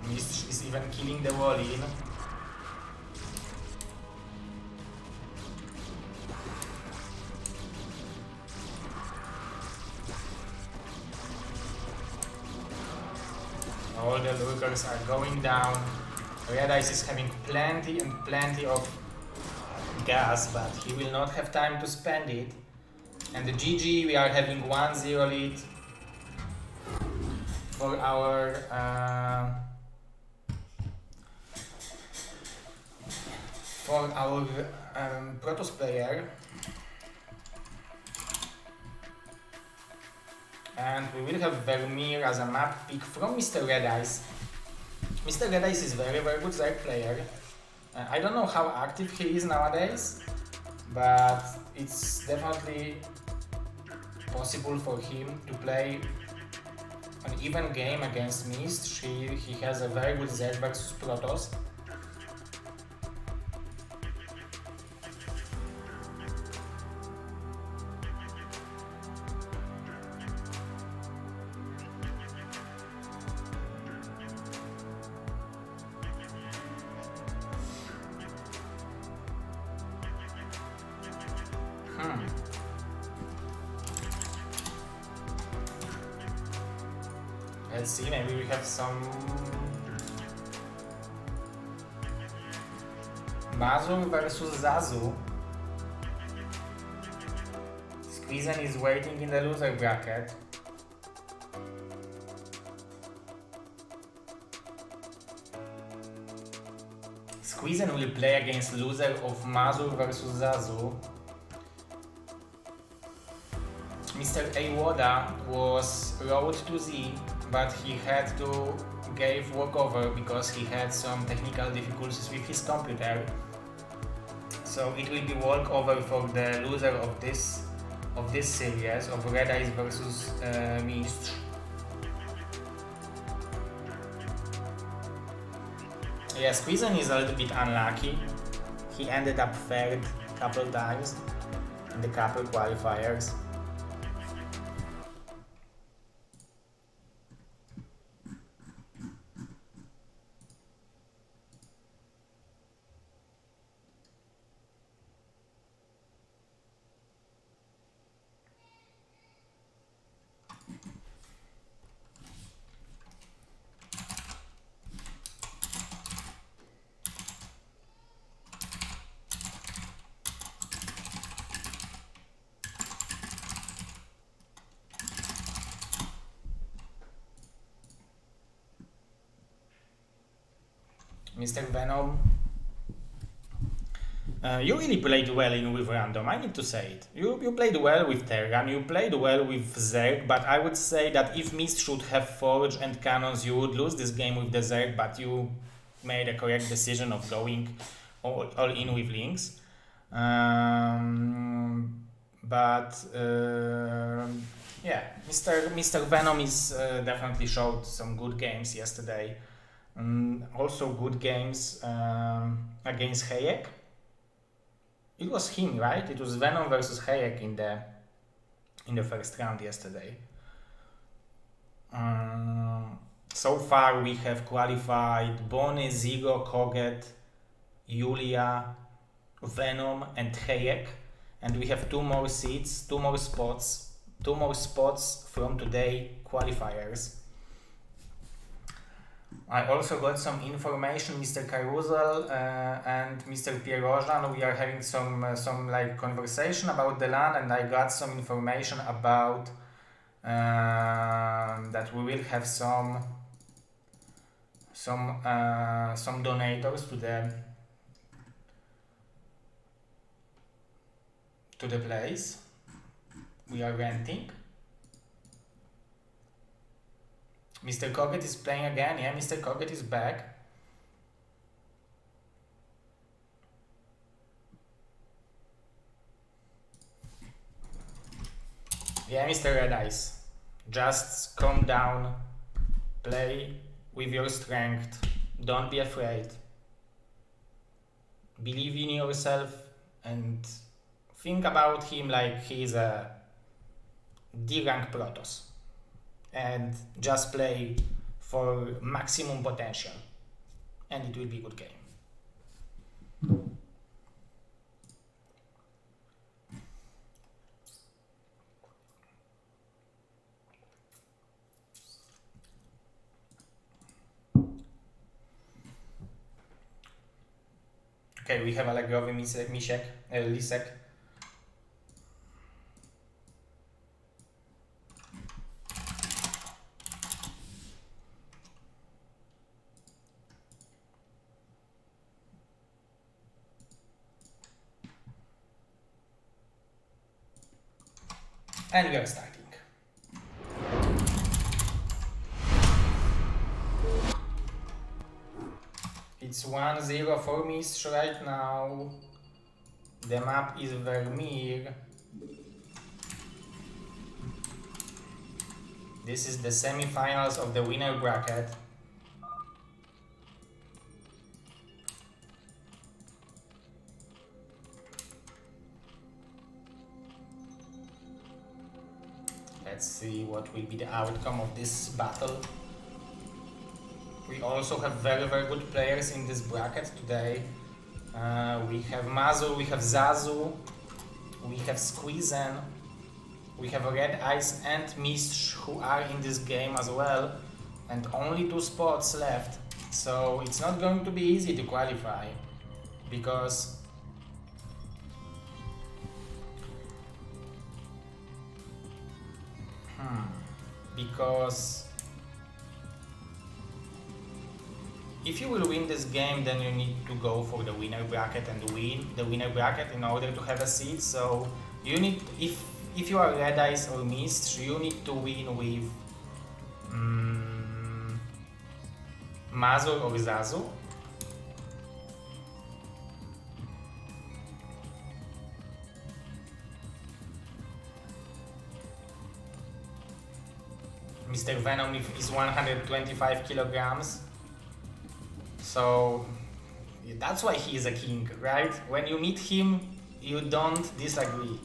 Mist is even killing the wall in. All the lurkers are going down. Red Eyes is having plenty and plenty of gas, but he will not have time to spend it. And the GG, we are having 1-0 lead. for our Protoss player, and we will have Vermeer as a map pick from Mr. Red Eyes. Mr. Red Eyes is very good Zerg player. I don't know how active he is nowadays, but it's definitely possible for him to play an even game against Mist. He has a very good Zerg versus Protoss. Let's see, maybe we have some Mazur versus Zazu. Squeezen is waiting in the loser bracket. Squeezen will play against loser of Mazur versus Zazu. Mr. Awoda was road to Z, but he had to give walkover because he had some technical difficulties with his computer. So it will be walkover for the loser of this series of Red Eyes versus Mist. Yeah, Squeezen is a little bit unlucky. He ended up third a couple times in the couple qualifiers. Mr. Venom, you really played well with random, I need to say it. You played well with Terran, you played well with Zerg, but I would say that if Mist should have Forge and Cannons, you would lose this game with the Zerg, but you made a correct decision of going all in with Lynx. Yeah, Mr. Venom is definitely showed some good games yesterday. Also good games against Hayek. It was him, right? It was Venom versus Hayek in the first round yesterday. So far we have qualified Bone, Zigo, Koget, Julia, Venom and Hayek, and we have two more spots from today qualifiers. I also got some information, Mr. Carousel and Mr. Pierojan, we are having some like conversation about the LAN, and I got some information about that we will have some donators to the place we are renting. Mr. Koget is playing again. Yeah, Mr. Koget is back. Yeah, Mr. Red Eyes. Just calm down. Play with your strength. Don't be afraid. Believe in yourself and think about him like he's a D-rank Protoss. And just play for maximum potential, and it will be a good game. Okay, we have Allegrowy, Lisek. And we are starting. It's 1-0 for Mistrz right now. The map is Vermeer. This is the semi-finals of the winner bracket. Let's see what will be the outcome of this battle. We also have very good players in this bracket today. We have Mazur, we have Zazu, we have Squeezen, we have Red Ice and Mistrz who are in this game as well, and only 2 spots left. So it's not going to be easy to qualify, because if you will win this game, then you need to go for the winner bracket and win the winner bracket in order to have a seat. So you need, if you are Red Ice or Mistrz, you need to win with Mazur or Zazu. Mr. Venom is 125 kilograms. So that's why he is a king, right? When you meet him, you don't disagree.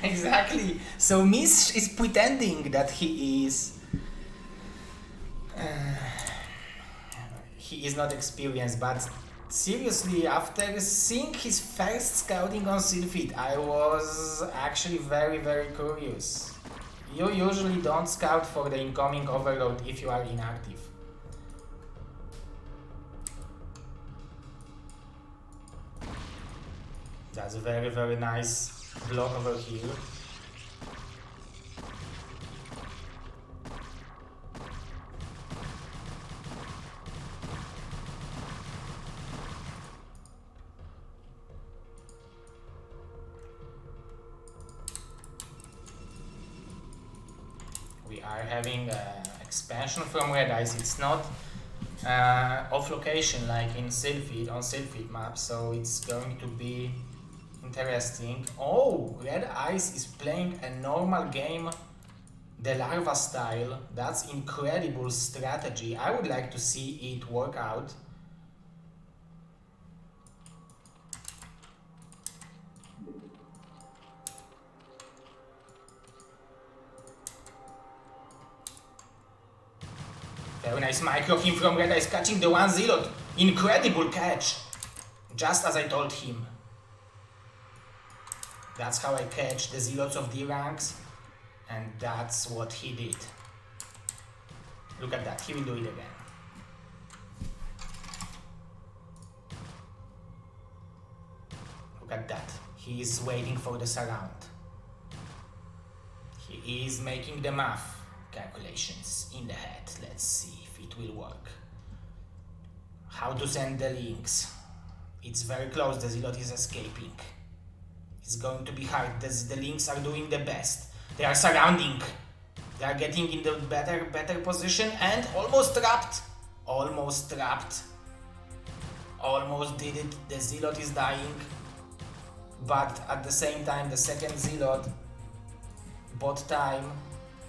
Exactly. So Mistrz is pretending that he is not experienced, but seriously, after seeing his first scouting on Sylphid, I was actually very curious. You usually don't scout for the incoming overload if you are inactive. That's a very nice block over here. We are having expansion from Red Ice. It's not off location like in Sylphid, on Sylphid map, so it's going to be interesting. Oh, Red Ice is playing a normal game, the Larva style. That's incredible strategy. I would like to see it work out. Very nice micro him from Red Ice, catching the 1-0. Incredible catch. Just as I told him. That's how I catch the zealots of D ranks. And that's what he did. Look at that, he will do it again. Look at that, he is waiting for the surround. He is making the math calculations in the head. Let's see if it will work. How to send the links. It's very close, the zealot is escaping. It's going to be hard. The links are doing the best. They are surrounding. They are getting in the better position and almost trapped. Almost trapped. Almost did it. The zealot is dying. But at the same time, the second zealot bought time.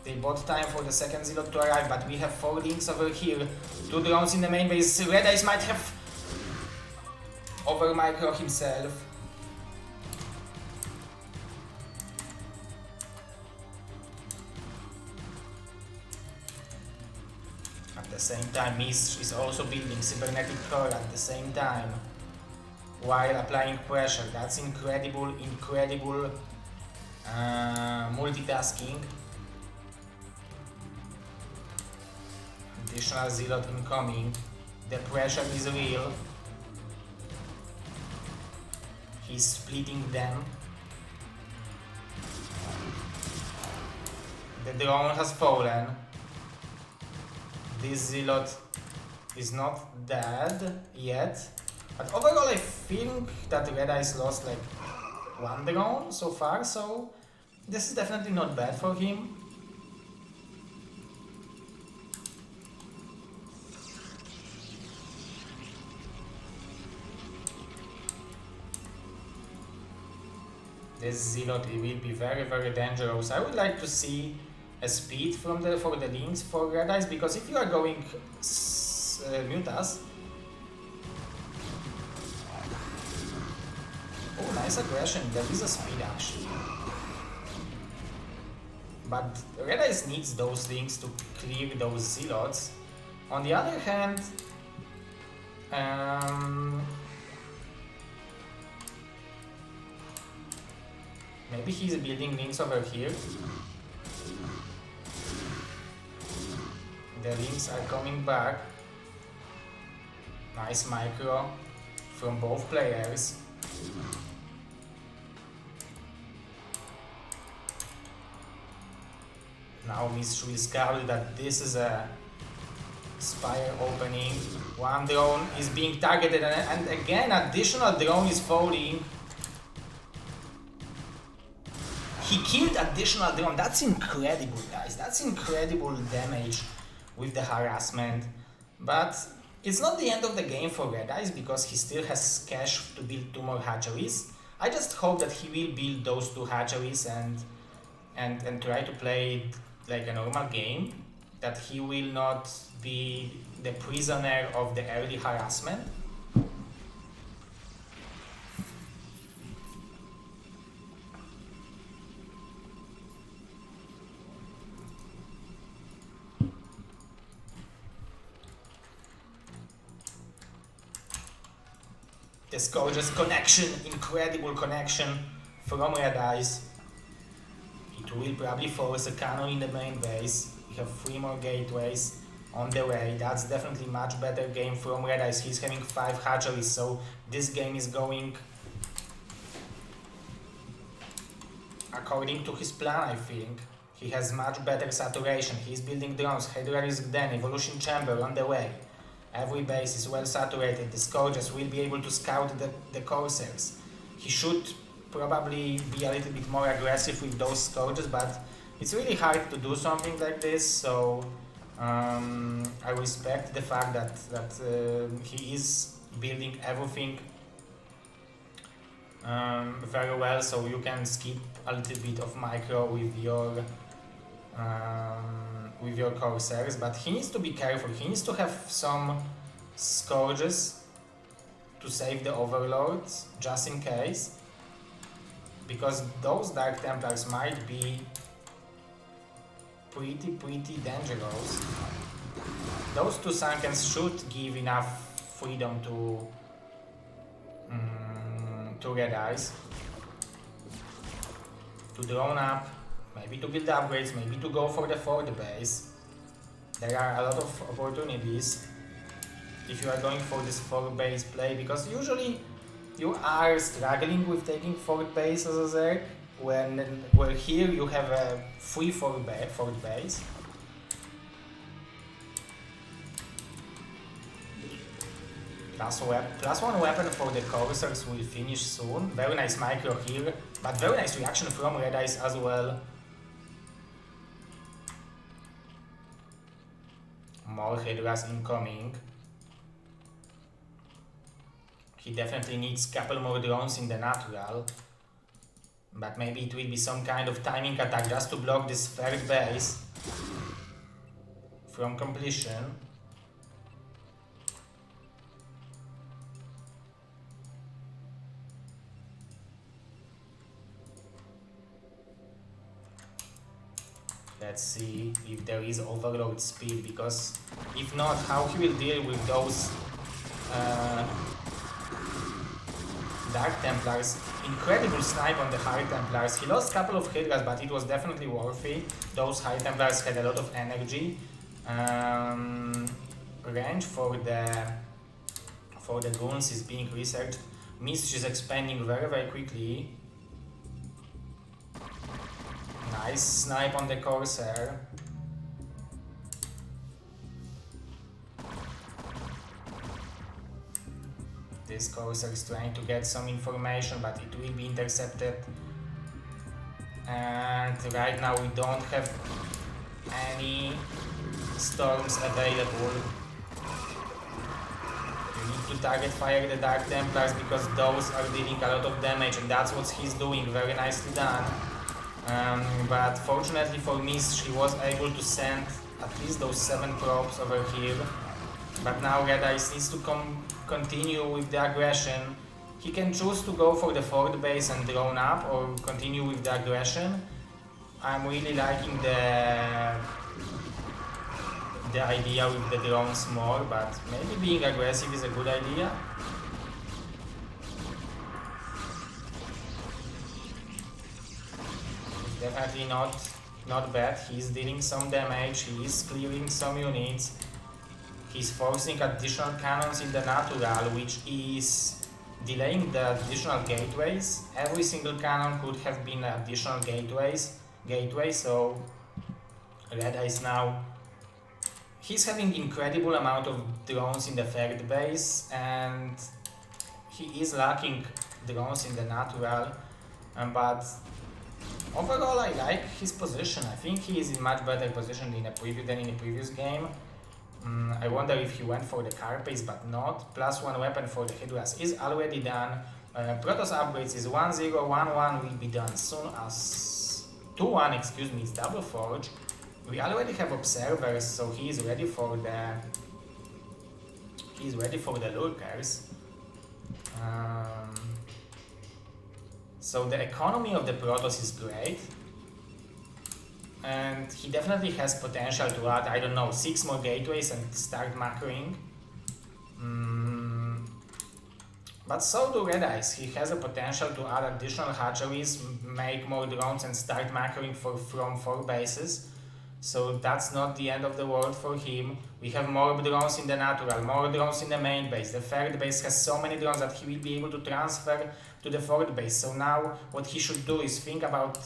They bought time for the second zealot to arrive, but we have 4 links over here. 2 drones in the main base. Red Ice might have over micro himself. At the same time, Mistrz is also building cybernetic core at the same time while applying pressure. That's incredible multitasking. Additional zealot incoming. The pressure is real. He's splitting them. The drone has fallen. This Zealot is not dead yet. But overall I think that Red Eyes lost like 1 drone so far, so this is definitely not bad for him. This Zealot will be very, very dangerous. I would like to see a speed for the links for Red Eyes, because if you are going Mutas. Oh, nice aggression. There is a speed actually. But Red Eyes needs those links to clear those Zealots. On the other hand, maybe he's building links over here. The links are coming back. Nice micro from both players. Now Mistral is scared that this is a Spire opening. 1 drone is being targeted, and again additional drone is falling. He killed additional drone. That's incredible, guys. That's incredible damage with the harassment. But it's not the end of the game for Red Eyes, because he still has cash to build 2 more hatcheries. I just hope that he will build those 2 hatcheries and try to play like a normal game. That he will not be the prisoner of the early harassment. This gorgeous connection, incredible connection from Red Eyes. It will probably force a cannon in the main base. We have 3 more gateways on the way. That's definitely much better game from Red Eyes. He's having 5 hatcheries, so this game is going according to his plan, I think. He has much better saturation. He's building drones, Hydralisk Den, Evolution Chamber on the way. Every base is well saturated. The Scourges will be able to scout the Corsairs. He should probably be a little bit more aggressive with those Scourges, but it's really hard to do something like this, so I respect the fact that he is building everything very well, so you can skip a little bit of micro with your Corsairs, but he needs to be careful. He needs to have some Scourges to save the Overlords, just in case, because those Dark Templars might be pretty dangerous. Those 2 Sunkens should give enough freedom to Red Eyes to drone up, maybe to build upgrades, maybe to go for the 4th base. There are a lot of opportunities if you are going for this 4th base play, because usually you are struggling with taking 4th base as a Zerg, where here you have a free 4th base. Plus 1 weapon for the Corsairs will finish soon. Very nice micro here, but very nice reaction from Red Eyes as well. More Hydras incoming. He definitely needs a couple more drones in the natural. But maybe it will be some kind of timing attack just to block this 3rd base from completion. Let's see if there is overload speed, because if not, how he will deal with those Dark Templars. Incredible snipe on the High Templars. He lost a couple of Hydras, but it was definitely worth it. Those High Templars had a lot of energy. Range for the goons is being researched. Mist is expanding very quickly. Nice snipe on the Corsair. This Corsair is trying to get some information, but it will be intercepted. And right now we don't have any storms available. You need to target fire the Dark Templars because those are dealing a lot of damage, and that's what he's doing. Very nicely done. But fortunately for Mist, she was able to send at least those 7 probes over here. But now Red Eyes needs to continue with the aggression. He can choose to go for the fort base and drone up or continue with the aggression. I'm really liking the idea with the drones more, but maybe being aggressive is a good idea. It's definitely not bad. He's dealing some damage, he is clearing some units. He's forcing additional cannons in the natural, which is delaying the additional gateways. Every single cannon could have been additional gateway, so Red Eyes now, he's having incredible amount of drones in the third base, and he is lacking drones in the natural, but overall I like his position. I think he is in much better position than in a previous game. I wonder if he went for the Carapace, but not. +1 weapon for the Hydras is already done. Protoss upgrades is 1-0, 1-1 will be done soon as 2-1, excuse me, it's Double Forge. We already have observers, so he is ready for the lurkers. So the economy of the Protoss is great. And he definitely has potential to add, I don't know, 6 more gateways and start macroing. But so do Red Eyes. He has a potential to add additional hatcheries, make more drones and start macroing from 4 bases. So that's not the end of the world for him. We have more drones in the natural, more drones in the main base. The third base has so many drones that he will be able to transfer to the fourth base. So now what he should do is think about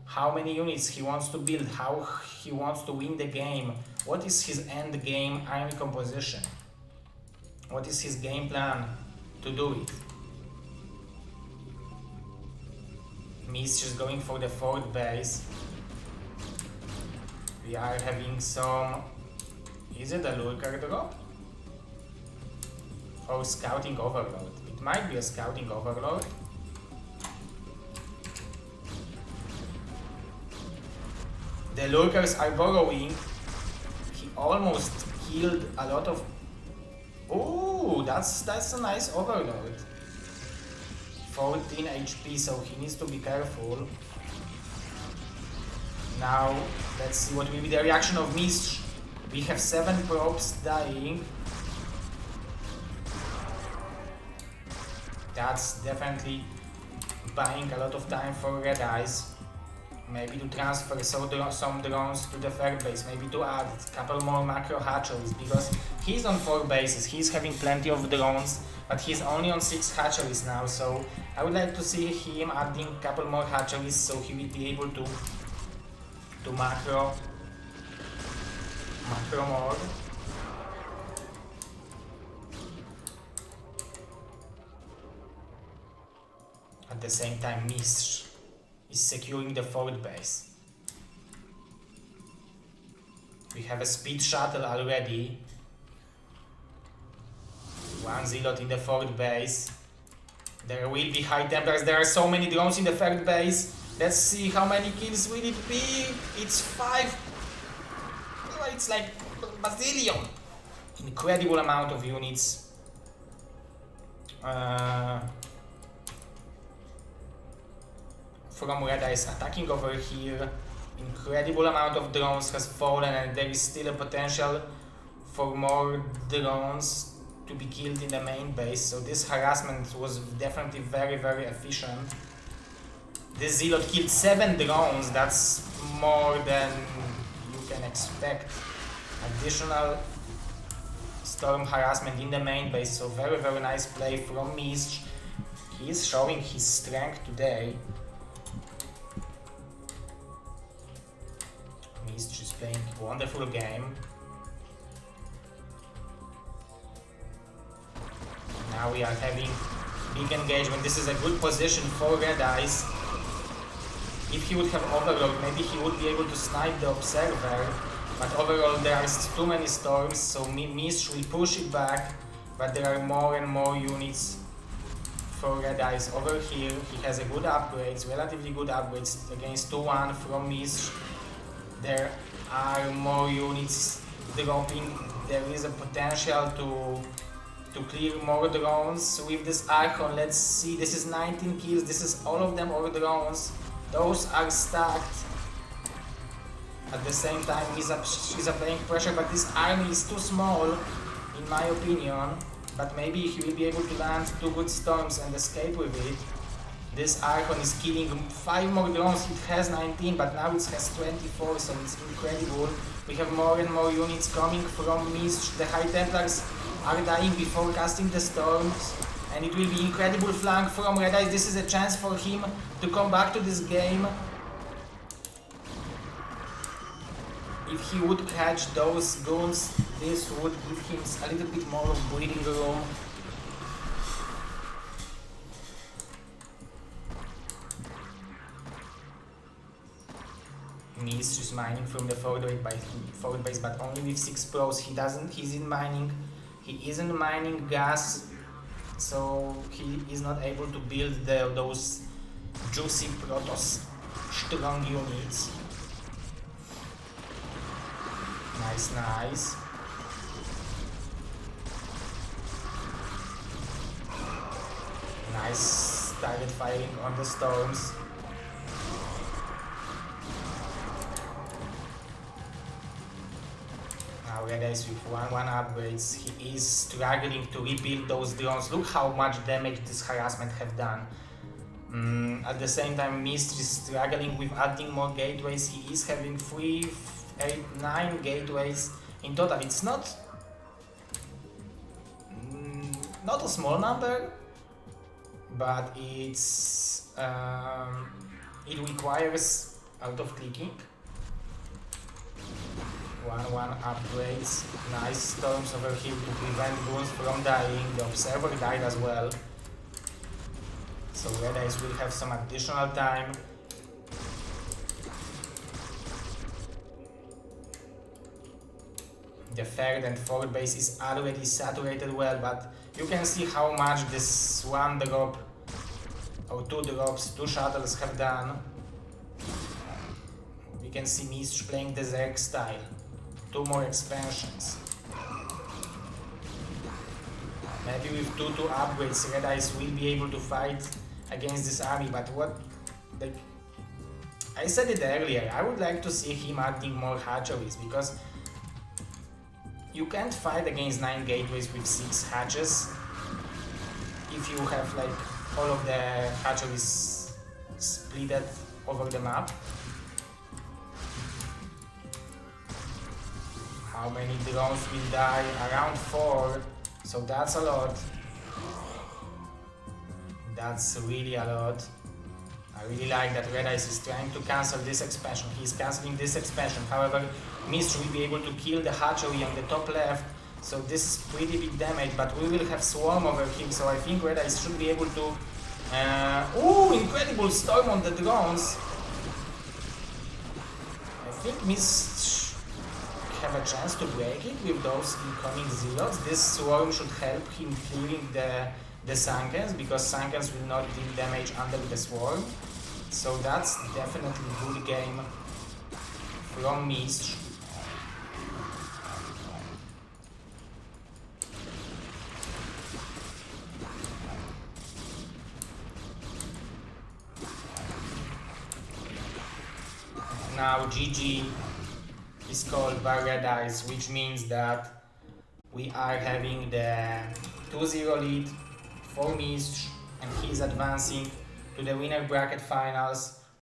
how many units he wants to build, how he wants to win the game, what is his end game army composition, what is his game plan to do it. Mist is going for the fourth base. We are having some, is it a lurker drop? Or scouting overload? It might be a scouting overload. The lurkers are burrowing. He almost killed a lot of... Oh, that's a nice overload. 14 HP, so he needs to be careful. Now, let's see what will be the reaction of Mist. We have 7 probes dying. That's definitely buying a lot of time for Red Eyes. Maybe to transfer some drones to the third base, maybe to add a couple more macro hatcheries, because he's on 4 bases, he's having plenty of drones, but he's only on 6 hatcheries now, so I would like to see him adding a couple more hatcheries so he will be able to macro more. At the same time, Mist is securing the fourth base. We have a speed shuttle already. 1 Zealot in the fourth base. There will be high Templars. There are so many drones in the third base. Let's see how many kills will it be. It's 5. It's like bazillion. Incredible amount of units. From Red Eyes attacking over here. Incredible amount of drones has fallen, and there is still a potential for more drones to be killed in the main base. So this harassment was definitely very, very efficient. This Zealot killed 7 drones. That's more than you can expect. Additional storm harassment in the main base. So very, very nice play from Mist. He is showing his strength today. playing a wonderful game. Now we are having big engagement. This is a good position for Red Eyes. If he would have Overlord, maybe he would be able to snipe the Observer. But overall there are too many storms, so Mist will push it back. But there are more and more units for Red Eyes over here. He has a good upgrades, relatively good upgrades against 2-1 from Mist. There are more units dropping. There is a potential to clear more drones with this Archon. Let's see, this is 19 kills, this is all of them over drones. Those are stacked. At the same time, he's applying pressure, but this army is too small, in my opinion. But maybe he will be able to land 2 good storms and escape with it. This Archon is killing 5 more drones. It has 19, but now it has 24, so it's incredible. We have more and more units coming from Mist. The High Templars are dying before casting the storms. And it will be incredible flank from Red Eyes. This is a chance for him to come back to this game. If he would catch those goons, this would give him a little bit more of breathing room. Mist is mining from the forward base, but only with 6 pros. He isn't mining gas, so he is not able to build those juicy Protoss strong units. Nice, nice. Nice target firing on the storms. Now Red Eyes with 1-1 upgrades. He is struggling to rebuild those drones. Look how much damage this harassment have done. At the same time, Mist is struggling with adding more gateways. He is having 3, 8, 9 gateways in total. It's not a small number, but it's it requires a lot of clicking. 1-1 upgrades. Nice storms over here to prevent goons from dying. The Observer died as well, so Red Eyes will have some additional time. The third and fourth base is already saturated well, but you can see how much this 1 drop or 2 drops, 2 shuttles have done. We can see Mist playing the Zerg style. 2 more expansions. Maybe with 2 upgrades, Red Eyes will be able to fight against this army, but I said it earlier, I would like to see him adding more hatcheries, because you can't fight against 9 gateways with 6 hatches if you have all of the hatcheries split over the map. How many drones will die? Around 4, so that's a lot. That's really a lot. I really like that Red Eyes is trying to cancel this expansion. He's cancelling this expansion. However, Mist will be able to kill the hatchery on the top left, so this is pretty big damage, but we will have swarm over him, so I think Red Eyes should be able to... ooh, incredible storm on the drones! I think Mist have a chance to break it with those incoming zealots. This swarm should help him clearing the Sankens, because Sankens will not deal damage under the swarm. So that's definitely a good game from Mist. Now GG is called by Red Eyes, which means that we are having the 2-0 lead for Mist, and he is advancing to the winner bracket finals.